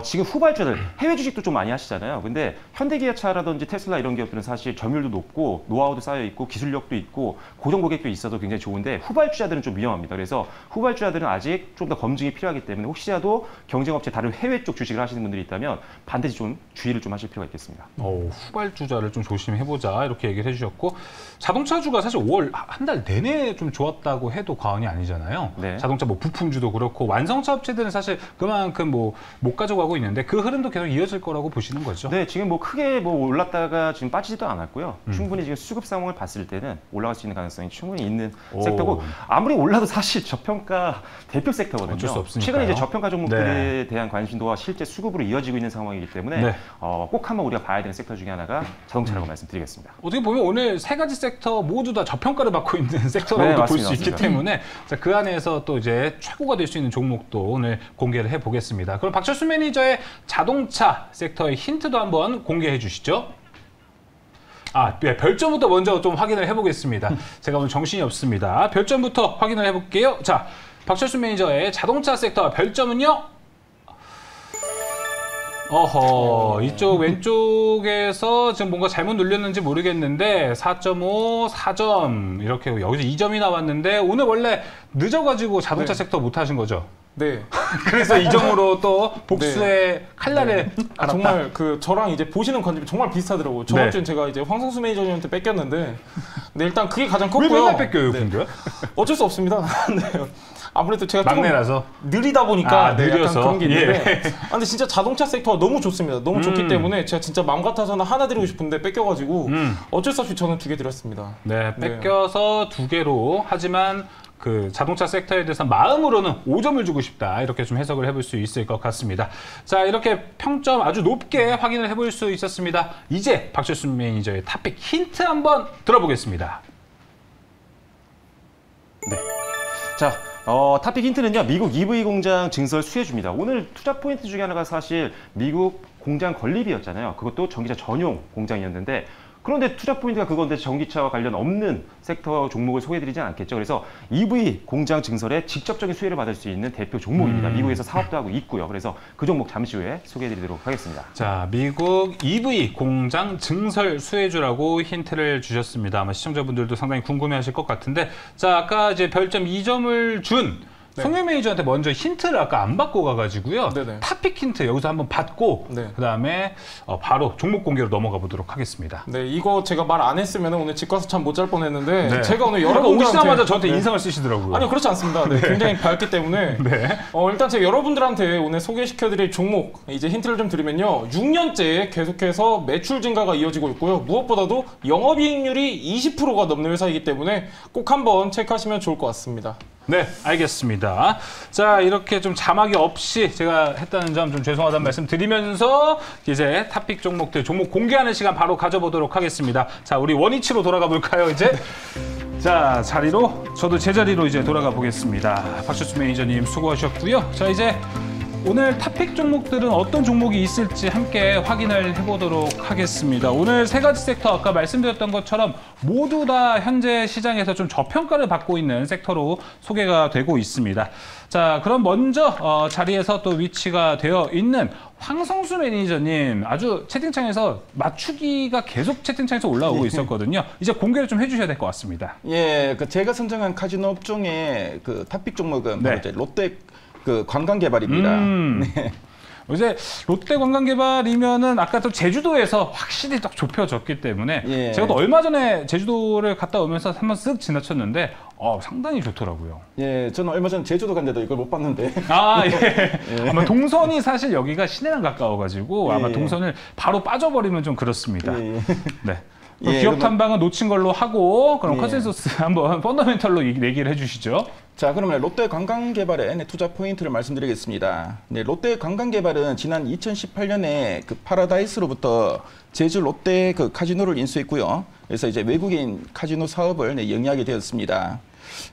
지금 후발주들 해외 주식도 좀 많이 하시잖아요. 근데 현대기아차라든지 테슬라 이런 기업들은 사실 점유율도 높고 노하우도 쌓여 있고 기술력도 있고 고정 고객도 있어도 굉장히 좋은데 후발주자들은 좀 위험합니다. 그래서 후발주자들은 아직 좀 더 검증이 필요하기 때문에 혹시라도 경쟁업체 다른 해외 쪽 주식을 하시는 분들이 있다면 반드시 좀 주의를 좀 하실 필요가 있겠습니다. 후발주자를 좀 조심해보자 이렇게 얘기를 해주셨고 자동차주가 사실 5월 한 달 내내 좀 좋았다고 해도 과언이 아니잖아요. 네. 자동차 뭐 부품주도 그렇고 완성차 업체들은 사실 그만큼 뭐 못 가져가고 있는데 그 흐름도 계속 이어질 거라고 보시는 거죠? 네, 지금 뭐 크게 뭐 올랐다가 지금 빠지지도 않았고요. 충분히 지금 수급 상황을 봤을 때는 올라갈 수 있는 가능성이 충분히 있는 섹터고 아무리 올라도 사실 저평가 대표 섹터거든요. 어쩔 수 없으니까요. 최근에 이제 저평가 종목들에 대한 관심도가 실제 수급으로 이어지고 있는 상황이기 때문에 꼭 한번 우리가 봐야 되는 섹터 중에 하나가 자동차라고 말씀드리겠습니다. 어떻게 보면 오늘 세 가지 섹터 모두 다 저평가를 받고 있는 섹터라고 볼 수 있기 때문에 자, 그 안에서 또 이제 최고가 될 수 있는 종목도 오늘 공개를 해보겠습니다. 그럼 박철수 매니저의 자동차 섹터의 힌트도 한번 공개해 주시죠. 별점부터 먼저 좀 확인을 해보겠습니다. 제가 오늘 정신이 없습니다. 별점부터 확인을 해볼게요. 자, 박철수 매니저의 자동차 섹터 별점은요? 이쪽 왼쪽에서 지금 뭔가 잘못 눌렸는지 모르겠는데 4.5, 4점 이렇게 여기서 2점이 나왔는데 오늘 원래 늦어가지고 자동차 섹터 못 하신 거죠? 네. 그래서 이 점으로 또 복수의 칼날을 알았다. 정말 저랑 이제 보시는 관점이 정말 비슷하더라고요. 저번 주엔 제가 이제 황성수 매니저님한테 뺏겼는데 근데 일단 그게 가장 컸고요. 왜 맨날 뺏겨요, 근데? 어쩔 수 없습니다. 네. 아무래도 제가 막내라서 느리다 보니까 느려서 약간 그런 게 있는데 근데 진짜 자동차 섹터가 너무 좋습니다. 너무 좋기 때문에 제가 진짜 마음 같아서는 하나 드리고 싶은데 뺏겨가지고 어쩔 수 없이 저는 2개 드렸습니다. 네, 뺏겨서 2개로 하지만 그 자동차 섹터에 대해서 마음으로는 5점을 주고 싶다 이렇게 좀 해석을 해볼 수 있을 것 같습니다. 자, 이렇게 평점 아주 높게 확인을 해볼 수 있었습니다. 이제 박철수 매니저의 탑픽 힌트 한번 들어보겠습니다. 네. 자, 탑픽 힌트는요, 미국 EV 공장 증설 수혜주입니다. 오늘 투자 포인트 중에 하나가 사실 미국 공장 건립이었잖아요. 그것도 전기차 전용 공장이었는데 그런데 투자 포인트가 그건데 전기차와 관련 없는 섹터 종목을 소개해드리진 않겠죠. 그래서 EV 공장 증설에 직접적인 수혜를 받을 수 있는 대표 종목입니다. 미국에서 사업도 하고 있고요. 그래서 그 종목 잠시 후에 소개해드리도록 하겠습니다. 자, 미국 EV 공장 증설 수혜주라고 힌트를 주셨습니다. 아마 시청자분들도 상당히 궁금해하실 것 같은데, 자, 아까 이제 별점 2점을 준 송일 매니저한테 먼저 힌트를 아까 안 받고 가가지고요. 탑픽 힌트 여기서 한번 받고 그 다음에 바로 종목 공개로 넘어가 보도록 하겠습니다. 네, 이거 제가 말 안 했으면 오늘 집 가서 참 못 잘 뻔했는데 제가 오늘 여러분들한테 오시자마자 저한테 인상을 쓰시더라고요. 아니요, 그렇지 않습니다. 굉장히 밝기 때문에 일단 제가 여러분들한테 오늘 소개시켜드릴 종목 이제 힌트를 좀 드리면요, 6년째 계속해서 매출 증가가 이어지고 있고요. 무엇보다도 영업이익률이 20%가 넘는 회사이기 때문에 꼭 한번 체크하시면 좋을 것 같습니다. 네, 알겠습니다. 자, 이렇게 좀 자막이 없이 제가 했다는 점 좀 죄송하다는 말씀 드리면서 이제 탑픽 종목들 종목 공개하는 시간 바로 가져보도록 하겠습니다. 자, 우리 원위치로 돌아가 볼까요, 이제? 자, 자리로 저도 제자리로 이제 돌아가 보겠습니다. 박철수 매니저님 수고하셨고요. 자, 이제 오늘 탑픽 종목들은 어떤 종목이 있을지 함께 확인을 해보도록 하겠습니다. 오늘 세 가지 섹터 아까 말씀드렸던 것처럼 모두 다 현재 시장에서 좀 저평가를 받고 있는 섹터로 소개가 되고 있습니다. 자, 그럼 먼저 자리에서 또 위치가 되어 있는 황성수 매니저님, 아주 채팅창에서 맞추기가 계속 채팅창에서 올라오고 있었거든요. 이제 공개를 좀 해주셔야 될 것 같습니다. 예, 그 제가 선정한 카지노 업종의 그 탑픽 종목은 바로 이제 롯데 그 관광개발입니다. 네. 이제 롯데 관광개발이면은 아까 또 제주도에서 확실히 딱 좁혀졌기 때문에 예. 제가 또 얼마 전에 제주도를 갔다 오면서 한번 쓱 지나쳤는데 상당히 좋더라고요. 예, 저는 얼마 전 제주도 갔는데도 이걸 못 봤는데. 아, 예. 예. 아마 동선이 사실 여기가 시내랑 가까워가지고 아마 예. 동선을 바로 빠져버리면 좀 그렇습니다. 예. 네. 예, 기업 탐방은 놓친 걸로 하고 그럼 예. 컨센서스 한번 펀더멘털로 얘기를 해주시죠. 자, 그러면 롯데 관광개발의 투자 포인트를 말씀드리겠습니다. 네, 롯데 관광개발은 지난 2018년에 그 파라다이스로부터 제주 롯데 그 카지노를 인수했고요. 그래서 이제 외국인 카지노 사업을 영위하게 되었습니다.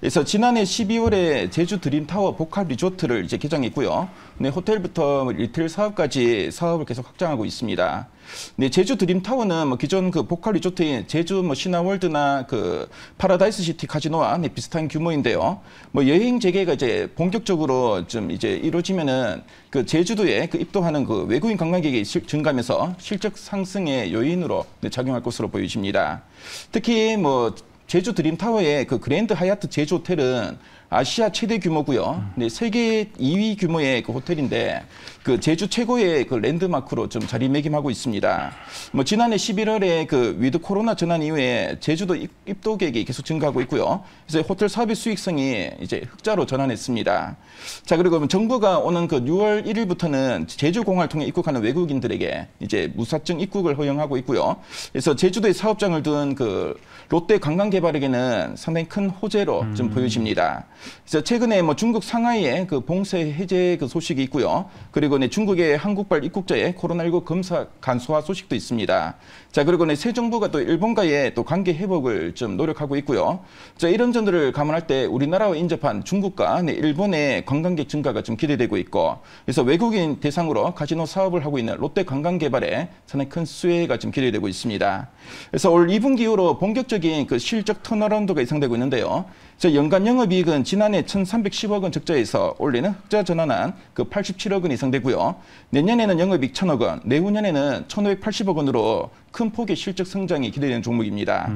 그래서 지난해 12월에 제주 드림타워 복합 리조트를 이제 개장했고요. 네, 호텔부터 리테일 사업까지 사업을 계속 확장하고 있습니다. 네, 제주 드림타워는 뭐 기존 그 복합 리조트인 제주 뭐 신화월드나 그 파라다이스 시티 카지노와 비슷한 규모인데요. 뭐 여행 재개가 이제 본격적으로 좀 이제 이루어지면은 그 제주도에 그 입도하는 그 외국인 관광객이 증가하면서 실적 상승의 요인으로 작용할 것으로 보여집니다. 특히 뭐 제주 드림타워의 그 그랜드 하얏트 제주 호텔은 아시아 최대 규모고요. 네, 세계 2위 규모의 그 호텔인데 그 제주 최고의 그 랜드마크로 좀 자리매김하고 있습니다. 뭐 지난해 11월에 그 위드 코로나 전환 이후에 제주도 입도객이 계속 증가하고 있고요. 그래서 호텔 사업의 수익성이 이제 흑자로 전환했습니다. 자, 그리고 정부가 오는 그 6월 1일부터는 제주공항을 통해 입국하는 외국인들에게 이제 무사증 입국을 허용하고 있고요. 그래서 제주도에 사업장을 둔 그 롯데 관광개발에게는 상당히 큰 호재로 좀 보여집니다. 그래서 최근에 뭐 중국 상하이에 그 봉쇄 해제 그 소식이 있고요. 그리고 중국의 한국발 입국자의 코로나19 검사 간소화 소식도 있습니다. 자, 그리고 새 정부가 또 일본과의 또 관계 회복을 좀 노력하고 있고요. 자, 이런 점들을 감안할 때 우리나라와 인접한 중국과 일본의 관광객 증가가 좀 기대되고 있고, 그래서 외국인 대상으로 카지노 사업을 하고 있는 롯데 관광개발에 상당히 큰 수혜가 좀 기대되고 있습니다. 그래서 올 2분기 이후로 본격적인 그 실적 턴어라운드가 예상되고 있는데요. 연간 영업이익은 지난해 1,310억 원 적자에서 올해는 흑자 전환한 그 87억 원 예상되고요. 내년에는 영업이익 1,000억 원, 내후년에는 1,580억 원으로 큰 폭의 실적 성장이 기대되는 종목입니다.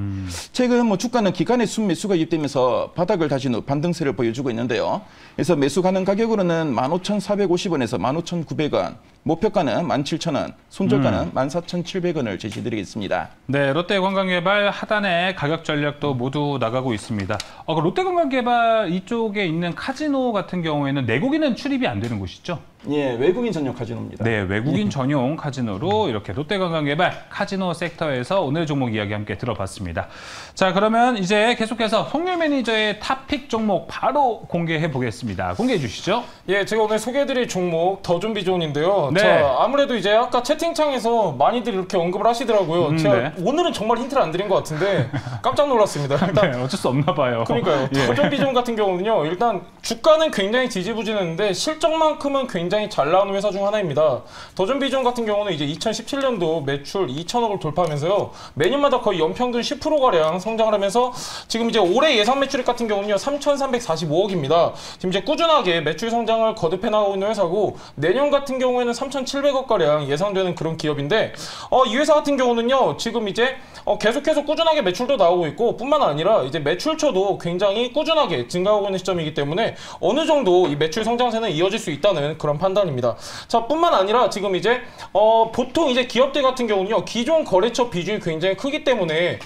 최근 뭐 주가는 기관의 순매수가 유입되면서 바닥을 다진 후 반등세를 보여주고 있는데요. 그래서 매수 가능 가격으로는 15,450원에서 15,900원, 목표가는 17,000원, 손절가는 14,700원을 제시드리겠습니다. 네, 롯데 관광개발 하단의 가격 전략도 모두 나가고 있습니다. 롯데 관광개발 이쪽에 있는 카지노 같은 경우에는 내국인은 출입이 안 되는 곳이죠? 예, 외국인 전용 카지노입니다. 네, 외국인 전용 카지노로 이렇게 롯데 관광개발 카지노 섹터에서 오늘 종목 이야기 함께 들어봤습니다. 자, 그러면 이제 계속해서 송유 매니저의 탑픽 종목 바로 공개해 보겠습니다. 공개해 주시죠. 예, 제가 오늘 소개해드릴 종목 더존비존인데요. 네. 자, 아무래도 이제 아까 채팅창에서 많이들 이렇게 언급을 하시더라고요. 제가 네. 오늘은 정말 힌트를 안 드린 것 같은데 깜짝 놀랐습니다. 일단 네, 어쩔 수 없나 봐요. 그러니까요. 예. 더존비존 같은 경우는요. 일단 주가는 굉장히 지지부진했는데 실적만큼은 굉장히 잘 나오는 회사 중 하나입니다. 더존비존 같은 경우는 이제 2017년도 매출 2천억을 돌파하면서요. 매년마다 거의 연평균 10%가량 성장을 하면서 지금 이제 올해 예상 매출액 같은 경우는요. 3,345억입니다. 지금 이제 꾸준하게 매출 성장을 거듭해 나가고 있는 회사고 내년 같은 경우에는 3,700억가량 예상되는 그런 기업인데 이 회사 같은 경우는요. 지금 이제 계속해서 꾸준하게 매출도 나오고 있고 뿐만 아니라 이제 매출처도 굉장히 꾸준하게 증가하고 있는 시점이기 때문에 어느 정도 이 매출 성장세는 이어질 수 있다는 그런 판단입니다. 자, 뿐만 아니라 지금 이제 보통 이제 기업들 같은 경우는요. 기존 거래처 비중이 굉장히 크기 때문에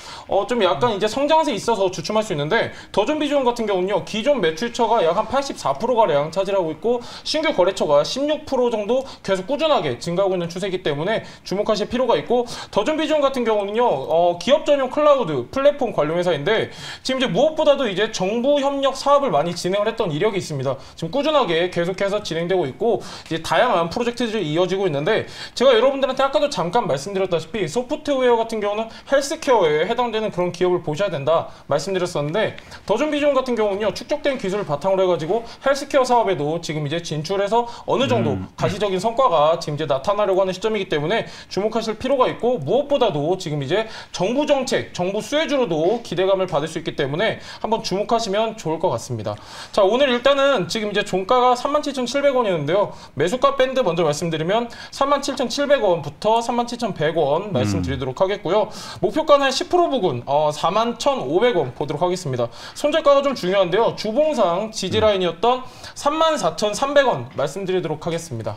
좀 약간 이제 성장세에 있어서 주춤할 수 있는데 더존비존 같은 경우는요. 기존 매출처가 약 한 84%가량 차지하고 있고 신규 거래처가 16% 정도 계속 꾸준하게 증가하고 있는 추세이기 때문에 주목하실 필요가 있고 더존비존 같은 경우는요. 기업 전용 클라우드 플랫폼 관련 회사인데 지금 이제 무엇보다도 이제 정부 협력 사업을 많이 진행을 했던 이력이 있습니다. 지금 꾸준하게 계속해서 진행되고 있고 이제 다양한 프로젝트들이 이어지고 있는데 제가 여러분들한테 아까도 잠깐 말씀드렸다시피 소프트웨어 같은 경우는 헬스케어에 해당되는 그런 기업을 보셔야 된다 말씀드렸었는데 더존비전 같은 경우는요 축적된 기술을 바탕으로 해가지고 헬스케어 사업에도 지금 이제 진출해서 어느 정도 가시적인 성과가 지금 이제 나타나려고 하는 시점이기 때문에 주목하실 필요가 있고 무엇보다도 지금 이제 정부 정책, 정부 수혜주로도 기대감을 받을 수 있기 때문에 한번 주목하시면 좋을 것 같습니다. 자, 오늘 일단은 지금 이제 종가가 37,700원이었는데요. 매수가 밴드 먼저 말씀드리면 37,700원부터 37,100원 말씀드리도록 하겠고요. 목표가는 한 10% 부근 41,500원 보도록 하겠습니다. 손절가가 좀 중요한데요. 주봉상 지지라인이었던 34,300원 말씀드리도록 하겠습니다.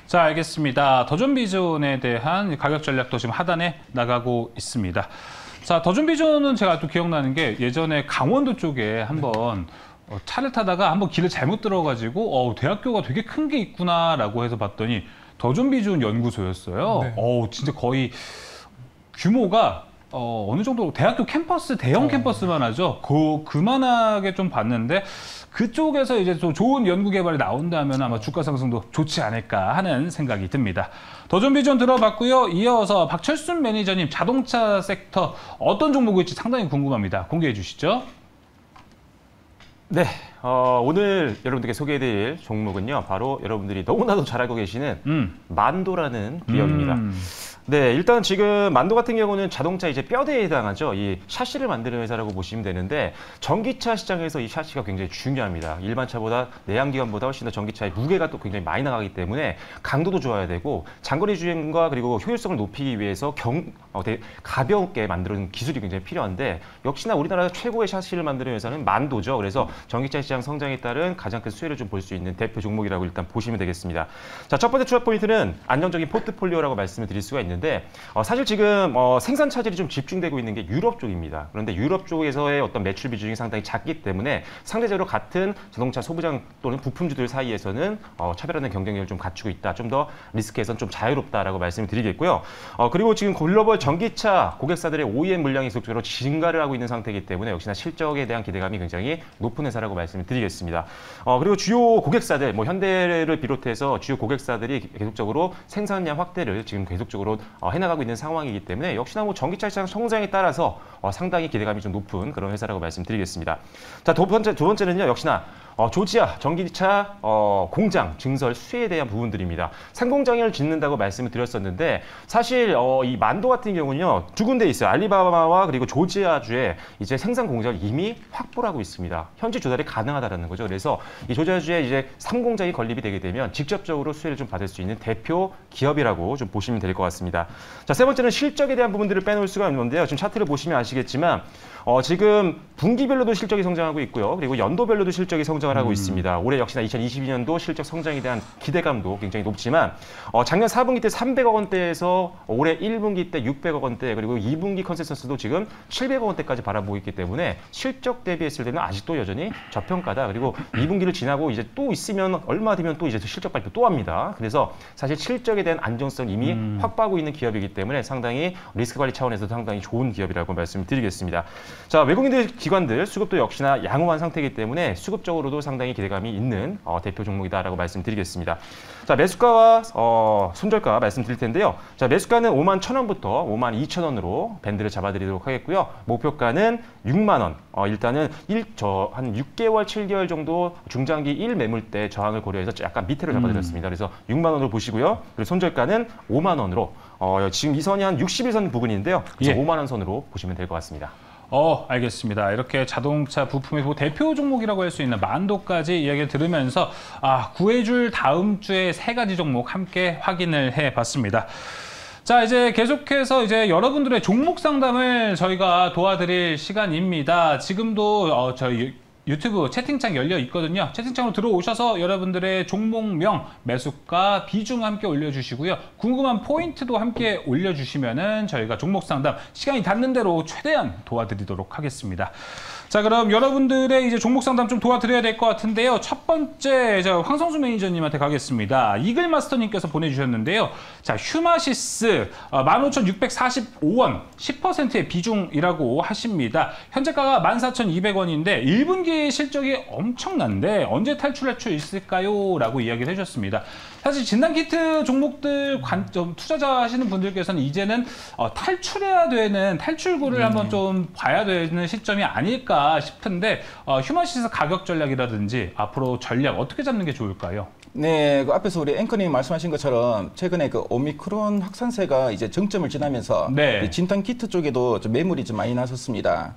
자, 알겠습니다. 더존비전에 대한 가격 전략도 지금 하단에 나가고 있습니다. 자, 더존비전은 제가 또 기억나는 게 예전에 강원도 쪽에 한번 차를 타다가 한번 길을 잘못 들어가지고 대학교가 되게 큰 게 있구나라고 해서 봤더니 더존비전 연구소였어요. 네. 진짜 거의 규모가 어느 정도 대학교 캠퍼스, 대형 캠퍼스만 하죠. 그만하게 좀 봤는데 그쪽에서 이제 또 좋은 연구 개발이 나온다면 아마 주가 상승도 좋지 않을까 하는 생각이 듭니다. 더존비전 들어봤고요. 이어서 박철순 매니저님 자동차 섹터 어떤 종목일지 상당히 궁금합니다. 공개해 주시죠. 네, 오늘 여러분들께 소개해드릴 종목은요. 바로 여러분들이 너무나도 잘 알고 계시는 만도라는 기업입니다. 네, 일단 지금 만도 같은 경우는 자동차 이제 뼈대에 해당하죠. 이 샤시를 만드는 회사라고 보시면 되는데 전기차 시장에서 이 샤시가 굉장히 중요합니다. 일반 차보다 내연기관보다 훨씬 더 전기차의 무게가 또 굉장히 많이 나가기 때문에 강도도 좋아야 되고 장거리 주행과 그리고 효율성을 높이기 위해서 되게 가볍게 만드는 기술이 굉장히 필요한데 역시나 우리나라 최고의 샤시를 만드는 회사는 만도죠. 그래서 전기차 시장 성장에 따른 가장 큰 수혜를 좀 볼 수 있는 대표 종목이라고 일단 보시면 되겠습니다. 자, 첫 번째 추가 포인트는 안정적인 포트폴리오라고 말씀을 드릴 수가 있는데 사실 지금 생산 차질이 좀 집중되고 있는 게 유럽 쪽입니다. 그런데 유럽 쪽에서의 어떤 매출 비중이 상당히 작기 때문에 상대적으로 같은 자동차 소부장 또는 부품주들 사이에서는 차별화된 경쟁력을 좀 갖추고 있다. 좀 더 리스크에선 좀 자유롭다라고 말씀을 드리겠고요. 그리고 지금 글로벌 전기차 고객사들의 OEM 물량이 계속적으로 증가를 하고 있는 상태이기 때문에 역시나 실적에 대한 기대감이 굉장히 높은 회사라고 말씀을 드리겠습니다. 그리고 주요 고객사들, 현대를 비롯해서 주요 고객사들이 계속적으로 생산량 확대를 지금 계속적으로 해나가고 있는 상황이기 때문에 역시나 전기차 시장 성장에 따라서 상당히 기대감이 좀 높은 그런 회사라고 말씀드리겠습니다. 자, 두 번째는요, 역시나 조지아 전기차 공장 증설 수혜에 대한 부분들입니다. 상공장을 짓는다고 말씀을 드렸었는데 사실 이 만도 같은 경우는요 두 군데 있어요. 알리바마와 그리고 조지아주에 이제 생산 공장을 이미 확보를 하고 있습니다. 현지 조달이 가능하다라는 거죠. 그래서 이 조지아주에 이제 3공장이 건립이 되게 되면 직접적으로 수혜를 좀 받을 수 있는 대표 기업이라고 좀 보시면 될 것 같습니다. 자, 세 번째는 실적에 대한 부분들을 빼놓을 수가 없는데요. 지금 차트를 보시면 아시겠지만 지금 분기별로도 실적이 성장하고 있고요. 그리고 연도별로도 실적이 성장을 하고 있습니다. 올해 역시나 2022년도 실적 성장에 대한 기대감도 굉장히 높지만 작년 4분기 때 300억 원대에서 올해 1분기 때 600억 원대 그리고 2분기 컨센서스도 지금 700억 원대까지 바라보고 있기 때문에 실적 대비했을 때는 아직도 여전히 저평가다. 그리고 2분기를 지나고 이제 또 있으면 얼마 되면 또 이제 실적 발표 또 합니다. 그래서 사실 실적에 대한 안정성 이미 확보하고 있는 기업이기 때문에 상당히 리스크 관리 차원에서도 상당히 좋은 기업이라고 말씀드리겠습니다. 자, 외국인들 기관들 수급도 역시나 양호한 상태이기 때문에 수급적으로도 상당히 기대감이 있는 대표 종목이다라고 말씀드리겠습니다. 자, 매수가와 손절가 말씀드릴 텐데요. 자, 매수가는 51,000원부터 52,000원으로 밴드를 잡아드리도록 하겠고요. 목표가는 6만 원. 일단은 한 6개월, 7개월 정도 중장기 1매물대 저항을 고려해서 약간 밑으로 잡아드렸습니다. 그래서 6만 원으로 보시고요. 그리고 손절가는 5만 원으로 지금 이 선이 한 61선 부근인데요. 그래서 5만 원 선으로 보시면 될 것 같습니다. 알겠습니다. 이렇게 자동차 부품의 대표 종목이라고 할 수 있는 만도까지 이야기를 들으면서 구해줄 다음 주에 3가지 종목 함께 확인을 해봤습니다. 자, 이제 계속해서 이제 여러분들의 종목 상담을 저희가 도와드릴 시간입니다. 지금도 저희 유튜브 채팅창 열려 있거든요. 채팅창으로 들어오셔서 여러분들의 종목명, 매수가, 비중 함께 올려주시고요. 궁금한 포인트도 함께 올려주시면은 저희가 종목 상담 시간이 닿는 대로 최대한 도와드리도록 하겠습니다. 자, 그럼 여러분들의 이제 종목 상담 좀 도와드려야 될 것 같은데요. 첫 번째, 황성수 매니저님한테 가겠습니다. 이글마스터님께서 보내주셨는데요. 자, 휴마시스 15,645원 10%의 비중이라고 하십니다. 현재가가 14,200원인데 1분기 실적이 엄청난데 언제 탈출할 수 있을까요? 라고 이야기를 해주셨습니다. 사실 진단키트 종목들 투자자 하시는 분들께서는 이제는 탈출해야 되는 탈출구를 한번 좀 봐야 되는 시점이 아닐까 싶은데 휴마시스 가격 전략이라든지 앞으로 전략 어떻게 잡는 게 좋을까요? 네, 그 앞에서 우리 앵커님 말씀하신 것처럼 최근에 그 오미크론 확산세가 이제 정점을 지나면서 네. 진단키트 쪽에도 좀 매물이 좀 많이 나섰습니다.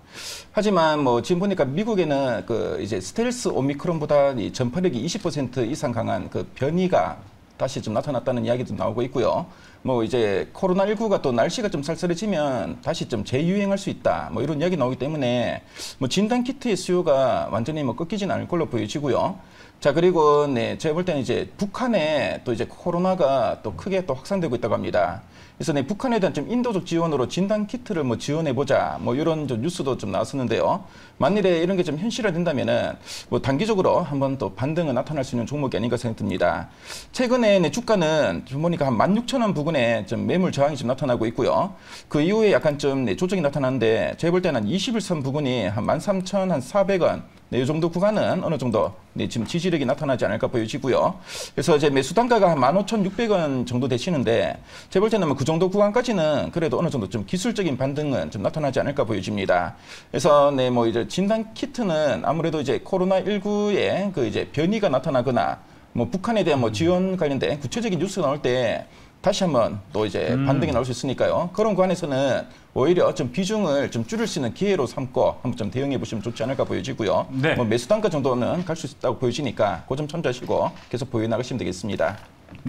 하지만 뭐 지금 보니까 미국에는 그 이제 스텔스 오미크론보다 이 전파력이 20% 이상 강한 그 변이가 다시 좀 나타났다는 이야기도 나오고 있고요. 뭐 이제 코로나19가 또 날씨가 좀 쌀쌀해지면 다시 좀 재유행할 수 있다. 뭐 이런 이야기 나오기 때문에 뭐 진단키트의 수요가 완전히 뭐 꺾이진 않을 걸로 보여지고요. 자, 그리고 네, 제가 볼 때는 이제 북한에 또 이제 코로나가 또 크게 또 확산되고 있다고 합니다. 그래서 네, 북한에 대한 좀 인도적 지원으로 진단 키트를 뭐 지원해보자, 뭐 이런 좀 뉴스도 좀 나왔었는데요. 만일에 이런 게 좀 현실화된다면은 뭐 단기적으로 한번 또 반등은 나타날 수 있는 종목이 아닌가 생각됩니다. 최근에 네, 주가는 좀 보니까 한 16,000원 부근에 좀 매물 저항이 좀 나타나고 있고요. 그 이후에 약간 좀 네, 조정이 나타나는데 제가 볼 때는 한 20일선 부근이 한 13,400원. 네, 이 정도 구간은 어느 정도 네, 지금 지지력이 나타나지 않을까 보여지고요. 그래서 이제 매수 단가가 한 15,600원 정도 되시는데 제가 볼 때는 뭐 그 정도 구간까지는 그래도 어느 정도 좀 기술적인 반등은 좀 나타나지 않을까 보여집니다. 그래서 네, 뭐 이제 진단 키트는 아무래도 이제 코로나19에 그 이제 변이가 나타나거나 뭐 북한에 대한 뭐 지원 관련된 구체적인 뉴스가 나올 때 다시 한번 또 이제 반등이 나올 수 있으니까요. 그런 관에서는 오히려 좀 비중을 좀 줄일 수 있는 기회로 삼고 한번 좀 대응해 보시면 좋지 않을까 보여지고요. 네. 뭐 매수 단가 정도는 갈 수 있다고 보여지니까 그 점 참조하시고 계속 보여 나가시면 되겠습니다.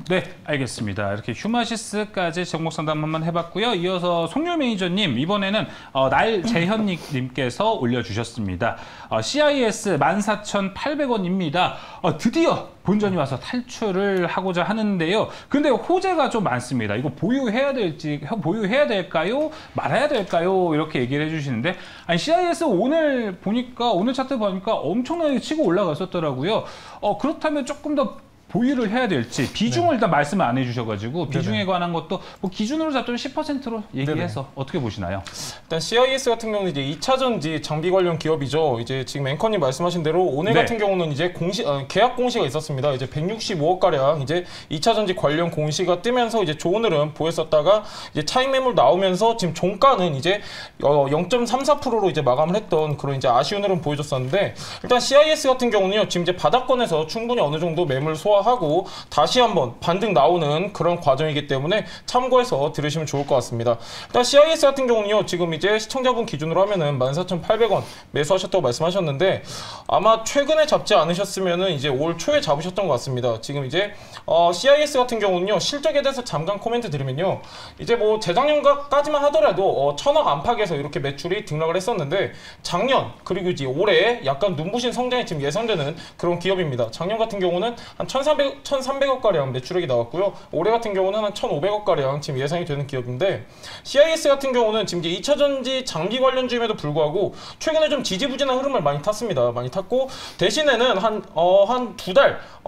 네, 알겠습니다. 이렇게 휴마시스까지 종목 상담 한번 해봤고요. 이어서 송유 매니저님, 이번에는 날재현님께서 올려주셨습니다. CIS 14,800원입니다. 드디어 본전이 와서 탈출을 하고자 하는데요. 근데 호재가 좀 많습니다. 이거 보유해야 될까요? 말아야 될까요? 이렇게 얘기를 해주시는데, 아니, CIS 오늘 차트 보니까 엄청나게 치고 올라갔었더라고요. 그렇다면 조금 더 보유를 해야 될지 비중을 일단 말씀을 안 해주셔가지고 비중에 관한 것도 뭐 기준으로 잡자면 10%로 얘기해서 어떻게 보시나요? 일단 CIS 같은 경우는 이제 2차전지 장비 관련 기업이죠. 이제 지금 앵커님 말씀하신 대로 오늘 같은 경우는 이제 계약 공시가 있었습니다. 이제 165억 가량 이제 2차전지 관련 공시가 뜨면서 이제 좋은 흐름 보였었다가 이제 차익 매물 나오면서 지금 종가는 이제 0.34%로 이제 마감을 했던 그런 이제 아쉬운 흐름 보여줬었는데 일단 CIS 같은 경우는요 지금 이제 바닥권에서 충분히 어느 정도 매물 하고 다시 한번 반등 나오는 그런 과정이기 때문에 참고해서 들으시면 좋을 것 같습니다. 일단 CIS 같은 경우는요 지금 이제 시청자분 기준으로 하면은 14,800원 매수하셨다고 말씀하셨는데 아마 최근에 잡지 않으셨으면은 이제 올 초에 잡으셨던 것 같습니다. 지금 이제 CIS 같은 경우는요 실적에 대해서 잠깐 코멘트 드리면요 이제 뭐 재작년까지만 하더라도 1,000억 안팎에서 이렇게 매출이 등락을 했었는데 작년 그리고 이제 올해 약간 눈부신 성장이 지금 예상되는 그런 기업입니다. 작년 같은 경우는 한 1,300억가량 매출액이 나왔고요. 올해 같은 경우는 한 1,500억가량 지금 예상이 되는 기업인데 CIS 같은 경우는 지금 이제 2차전지 장비 관련주임에도 불구하고 최근에 좀 지지부진한 흐름을 많이 탔습니다. 많이 탔고 대신에는 한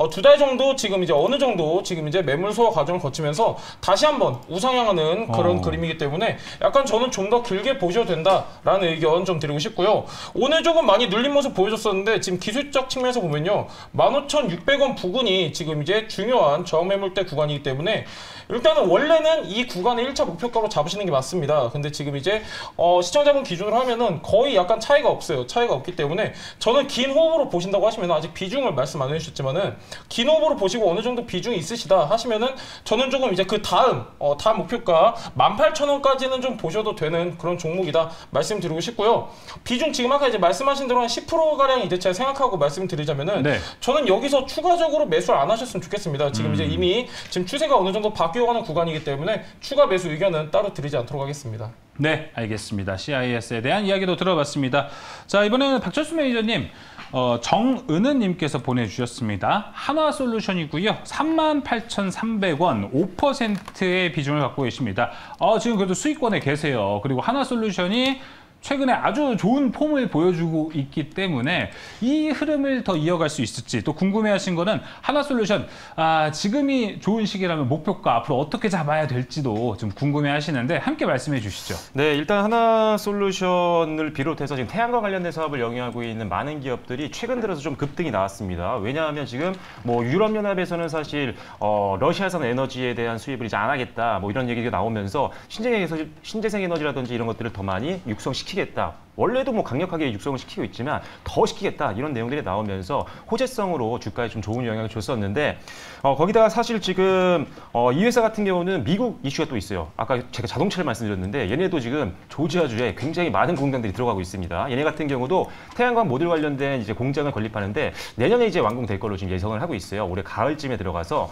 두 달 정도 지금 이제 어느 정도 지금 이제 매물 소화 과정을 거치면서 다시 한번 우상향하는 그런 그림이기 때문에 약간 저는 좀 더 길게 보셔도 된다라는 의견 좀 드리고 싶고요. 오늘 조금 많이 눌린 모습 보여줬었는데 지금 기술적 측면에서 보면요 15,600원 부근이 지금 이제 중요한 저항 매물대 구간이기 때문에 일단은 원래는 이 구간을 1차 목표가로 잡으시는 게 맞습니다. 근데 지금 이제 시청자분 기준으로 하면은 거의 약간 차이가 없어요. 차이가 없기 때문에 저는 긴 호흡으로 보신다고 하시면 아직 비중을 말씀 안 해주셨지만은 긴 호흡으로 보시고 어느 정도 비중이 있으시다 하시면은 저는 조금 이제 그 다음 목표가 18,000원까지는 좀 보셔도 되는 그런 종목이다 말씀드리고 싶고요. 비중 지금 아까 이제 말씀하신 대로 한 10%가량 이제 제가 생각하고 말씀드리자면은 저는 여기서 추가적으로 매수를 안 하셨으면 좋겠습니다. 지금 이제 이미 지금 추세가 어느 정도 바뀌어가는 구간이기 때문에 추가 매수 의견은 따로 드리지 않도록 하겠습니다. 네, 알겠습니다. CIS에 대한 이야기도 들어봤습니다. 자, 이번에는 박철수 매니저님, 정은은님께서 보내주셨습니다. 한화솔루션이고요. 38,300원, 5%의 비중을 갖고 계십니다. 지금 그래도 수익권에 계세요. 그리고 한화솔루션이 최근에 아주 좋은 폼을 보여주고 있기 때문에 이 흐름을 더 이어갈 수 있을지 또 궁금해하신 거는 하나솔루션 지금이 좋은 시기라면 목표가 앞으로 어떻게 잡아야 될지도 좀 궁금해하시는데 함께 말씀해 주시죠. 네, 일단 하나솔루션을 비롯해서 지금 태양광 관련된 사업을 영위하고 있는 많은 기업들이 최근 들어서 좀 급등이 나왔습니다. 왜냐하면 지금 뭐 유럽연합에서는 사실 러시아산 에너지에 대한 수입을 이제 안 하겠다 뭐 이런 얘기가 나오면서 신재생 에너지라든지 이런 것들을 더 많이 육성시키겠다. 원래도 뭐 강력하게 육성을 시키고 있지만 더 시키겠다 이런 내용들이 나오면서 호재성으로 주가에 좀 좋은 영향을 줬었는데 거기다가 사실 지금 이 회사 같은 경우는 미국 이슈가 또 있어요. 아까 제가 자동차를 말씀드렸는데 얘네도 지금 조지아주에 굉장히 많은 공장들이 들어가고 있습니다. 얘네 같은 경우도 태양광 모듈 관련된 이제 공장을 건립하는데 내년에 이제 완공될 걸로 지금 예상을 하고 있어요. 올해 가을쯤에 들어가서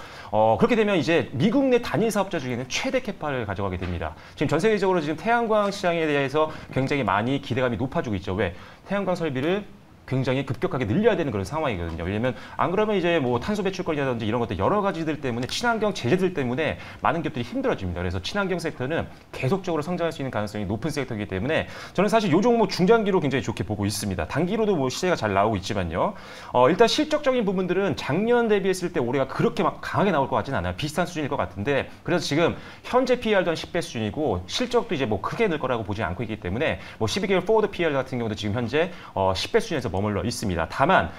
그렇게 되면 이제 미국 내 단일 사업자 중에는 최대 캐파를 가져가게 됩니다. 지금 전 세계적으로 지금 태양광 시장에 대해서 굉장히 많이 기대감이 높아지고 있죠. 왜? 태양광 설비를 굉장히 급격하게 늘려야 되는 그런 상황이거든요. 왜냐면 안 그러면 이제 뭐 탄소 배출권이라든지 이런 것들 여러 가지들 때문에 친환경 제재들 때문에 많은 기업들이 힘들어집니다. 그래서 친환경 섹터는 계속적으로 성장할 수 있는 가능성이 높은 섹터이기 때문에 저는 사실 요 종목 중장기로 굉장히 좋게 보고 있습니다. 단기로도 뭐 시세가 잘 나오고 있지만요. 일단 실적적인 부분들은 작년 대비했을 때 올해가 그렇게 막 강하게 나올 것 같지는 않아요. 비슷한 수준일 것 같은데 그래서 지금 현재 PER도 한 10배 수준이고 실적도 이제 뭐 크게 늘 거라고 보지 않고 있기 때문에 뭐 12개월 포워드 PER 같은 경우도 지금 현재 10배 수준에서 머물러 있습니다. 다만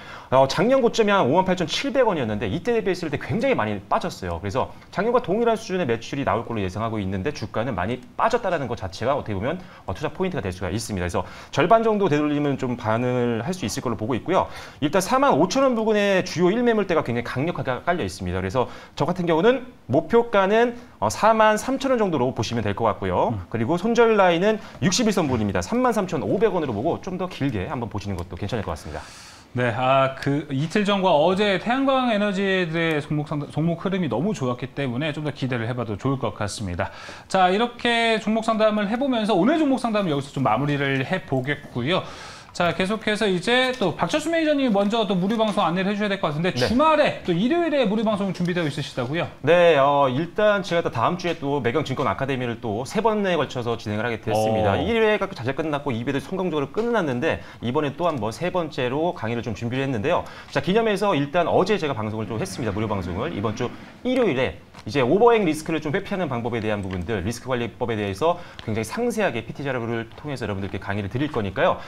작년 고점이 한 58,700원이었는데 이때 대비했을 때 굉장히 많이 빠졌어요. 그래서 작년과 동일한 수준의 매출이 나올 걸로 예상하고 있는데 주가는 많이 빠졌다는 것 자체가 어떻게 보면 투자 포인트가 될 수가 있습니다. 그래서 절반 정도 되돌리면 좀 반응을 할 수 있을 걸로 보고 있고요. 일단 45,000원 부근에 주요 1매물대가 굉장히 강력하게 깔려 있습니다. 그래서 저 같은 경우는 목표가는 43,000원 정도로 보시면 될 것 같고요. 그리고 손절 라인은 61선 부분입니다. 33,500원으로 보고 좀 더 길게 한번 보시는 것도 괜찮을 것 같습니다. 네, 그 이틀 전과 어제 태양광 에너지들의 종목 흐름이 너무 좋았기 때문에 좀 더 기대를 해봐도 좋을 것 같습니다. 자, 이렇게 종목 상담을 해보면서 오늘 종목 상담을 여기서 좀 마무리를 해보겠고요. 자, 계속해서 이제 또 박철수 매니저님이 먼저 또 무료 방송 안내를 해주셔야 될 것 같은데 네. 주말에 또 일요일에 무료 방송 준비되어 있으시다고요? 네, 일단 제가 또 다음 주에 또 매경증권 아카데미를 또 3번에 걸쳐서 진행을 하게 됐습니다. 1회가 잘 끝났고 2회도 성공적으로 끝났는데 이번에 또 한번 3번째로 강의를 좀 준비를 했는데요. 자, 기념해서 일단 어제 제가 방송을 좀 했습니다. 무료 방송을. 이번 주 일요일에 이제 오버행 리스크를 좀 회피하는 방법에 대한 부분들, 리스크 관리법에 대해서 굉장히 상세하게 PT 자료를 통해서 여러분들께 강의를 드릴 거니까요.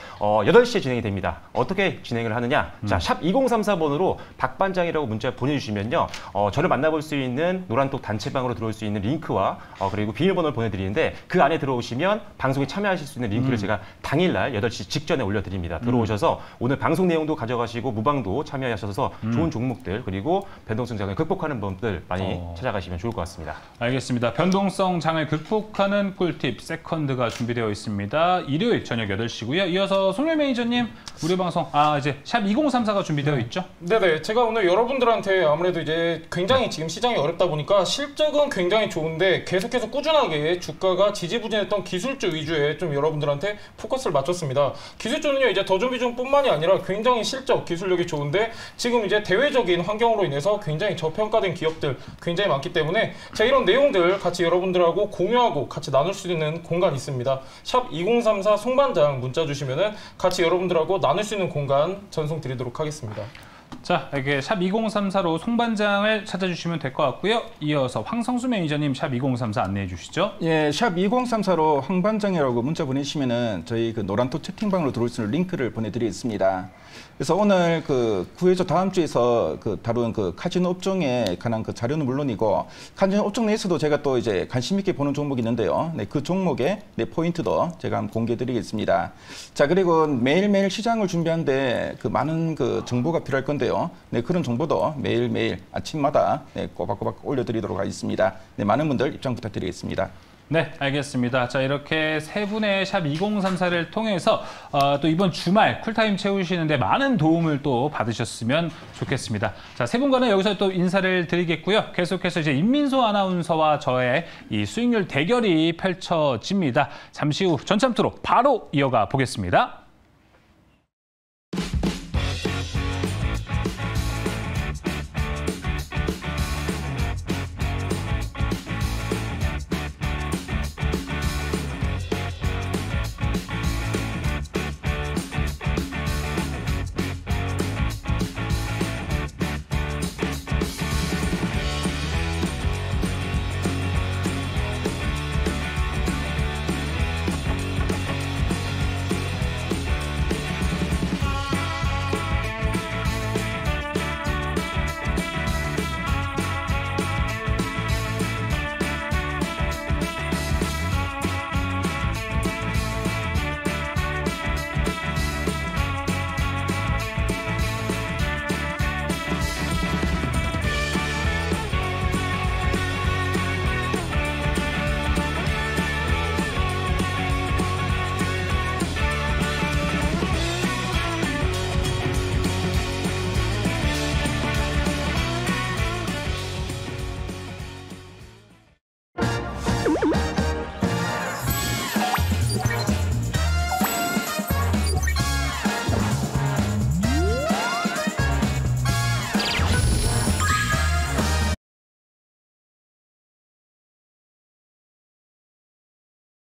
8시에 진행이 됩니다. 어떻게 진행을 하느냐? 자, 샵 2034번으로 박반장이라고 문자 보내주시면요. 저를 만나볼 수 있는 노란톡 단체방으로 들어올 수 있는 링크와 그리고 비밀번호를 보내드리는데 그 안에 들어오시면 방송에 참여하실 수 있는 링크를 제가 당일날 8시 직전에 올려드립니다. 들어오셔서 오늘 방송 내용도 가져가시고 무방도 참여하셔서 좋은 종목들 그리고 변동성 장을 극복하는 법들 많이 찾아가시면 좋을 것 같습니다. 알겠습니다. 변동성 장을 극복하는 꿀팁 세컨드가 준비되어 있습니다. 일요일 저녁 8시고요. 이어서 송일 매니저님 무료 방송 이제 샵 2034가 준비되어 있죠? 네네. 제가 오늘 여러분들한테 아무래도 이제 굉장히 지금 시장이 어렵다 보니까 실적은 굉장히 좋은데 계속해서 꾸준하게 주가가 지지부진했던 기술주 위주에 좀 여러분들한테 포커스를 맞췄습니다. 기술주는요 이제 더존비중뿐만이 아니라 굉장히 실적 기술력이 좋은데 지금 이제 대외적인 환경으로 인해서 굉장히 저평가된 기업들 굉장히 많기 때문에 제가 이런 내용들 같이 여러분들하고 공유하고 같이 나눌 수 있는 공간이 있습니다. 샵 2034 송반장 문자 주시면은 같이 여러분들하고 나눌 수 있는 공간 전송드리도록 하겠습니다. 자, 이렇게 샵 2034로 송반장을 찾아주시면 될 것 같고요. 이어서 황성수 매니저님 샵 2034 안내해 주시죠. 예, 샵 2034로 황반장이라고 문자 보내시면은 저희 그 노란톡 채팅방으로 들어올 수 있는 링크를 보내드리겠습니다. 그래서 오늘 그 구해줘 다음 주에서 그 다룬 그 카지노 업종에 관한 그 자료는 물론이고 카지노 업종 내에서도 제가 또 이제 관심 있게 보는 종목이 있는데요. 네, 그 종목의 포인트도 제가 한번 공개드리겠습니다. 자, 그리고 매일매일 시장을 준비하는데 그 많은 그 정보가 필요할 건데요. 네, 그런 정보도 매일매일 아침마다 꼬박꼬박 올려드리도록 하겠습니다. 네, 많은 분들 입장 부탁드리겠습니다. 네, 알겠습니다. 자, 이렇게 세 분의 샵 2034를 통해서 또 이번 주말 쿨타임 채우시는데 많은 도움을 또 받으셨으면 좋겠습니다. 자, 세 분과는 여기서 또 인사를 드리겠고요. 계속해서 이제 임민소 아나운서와 저의 이 수익률 대결이 펼쳐집니다. 잠시 후 전참투로 바로 이어가 보겠습니다.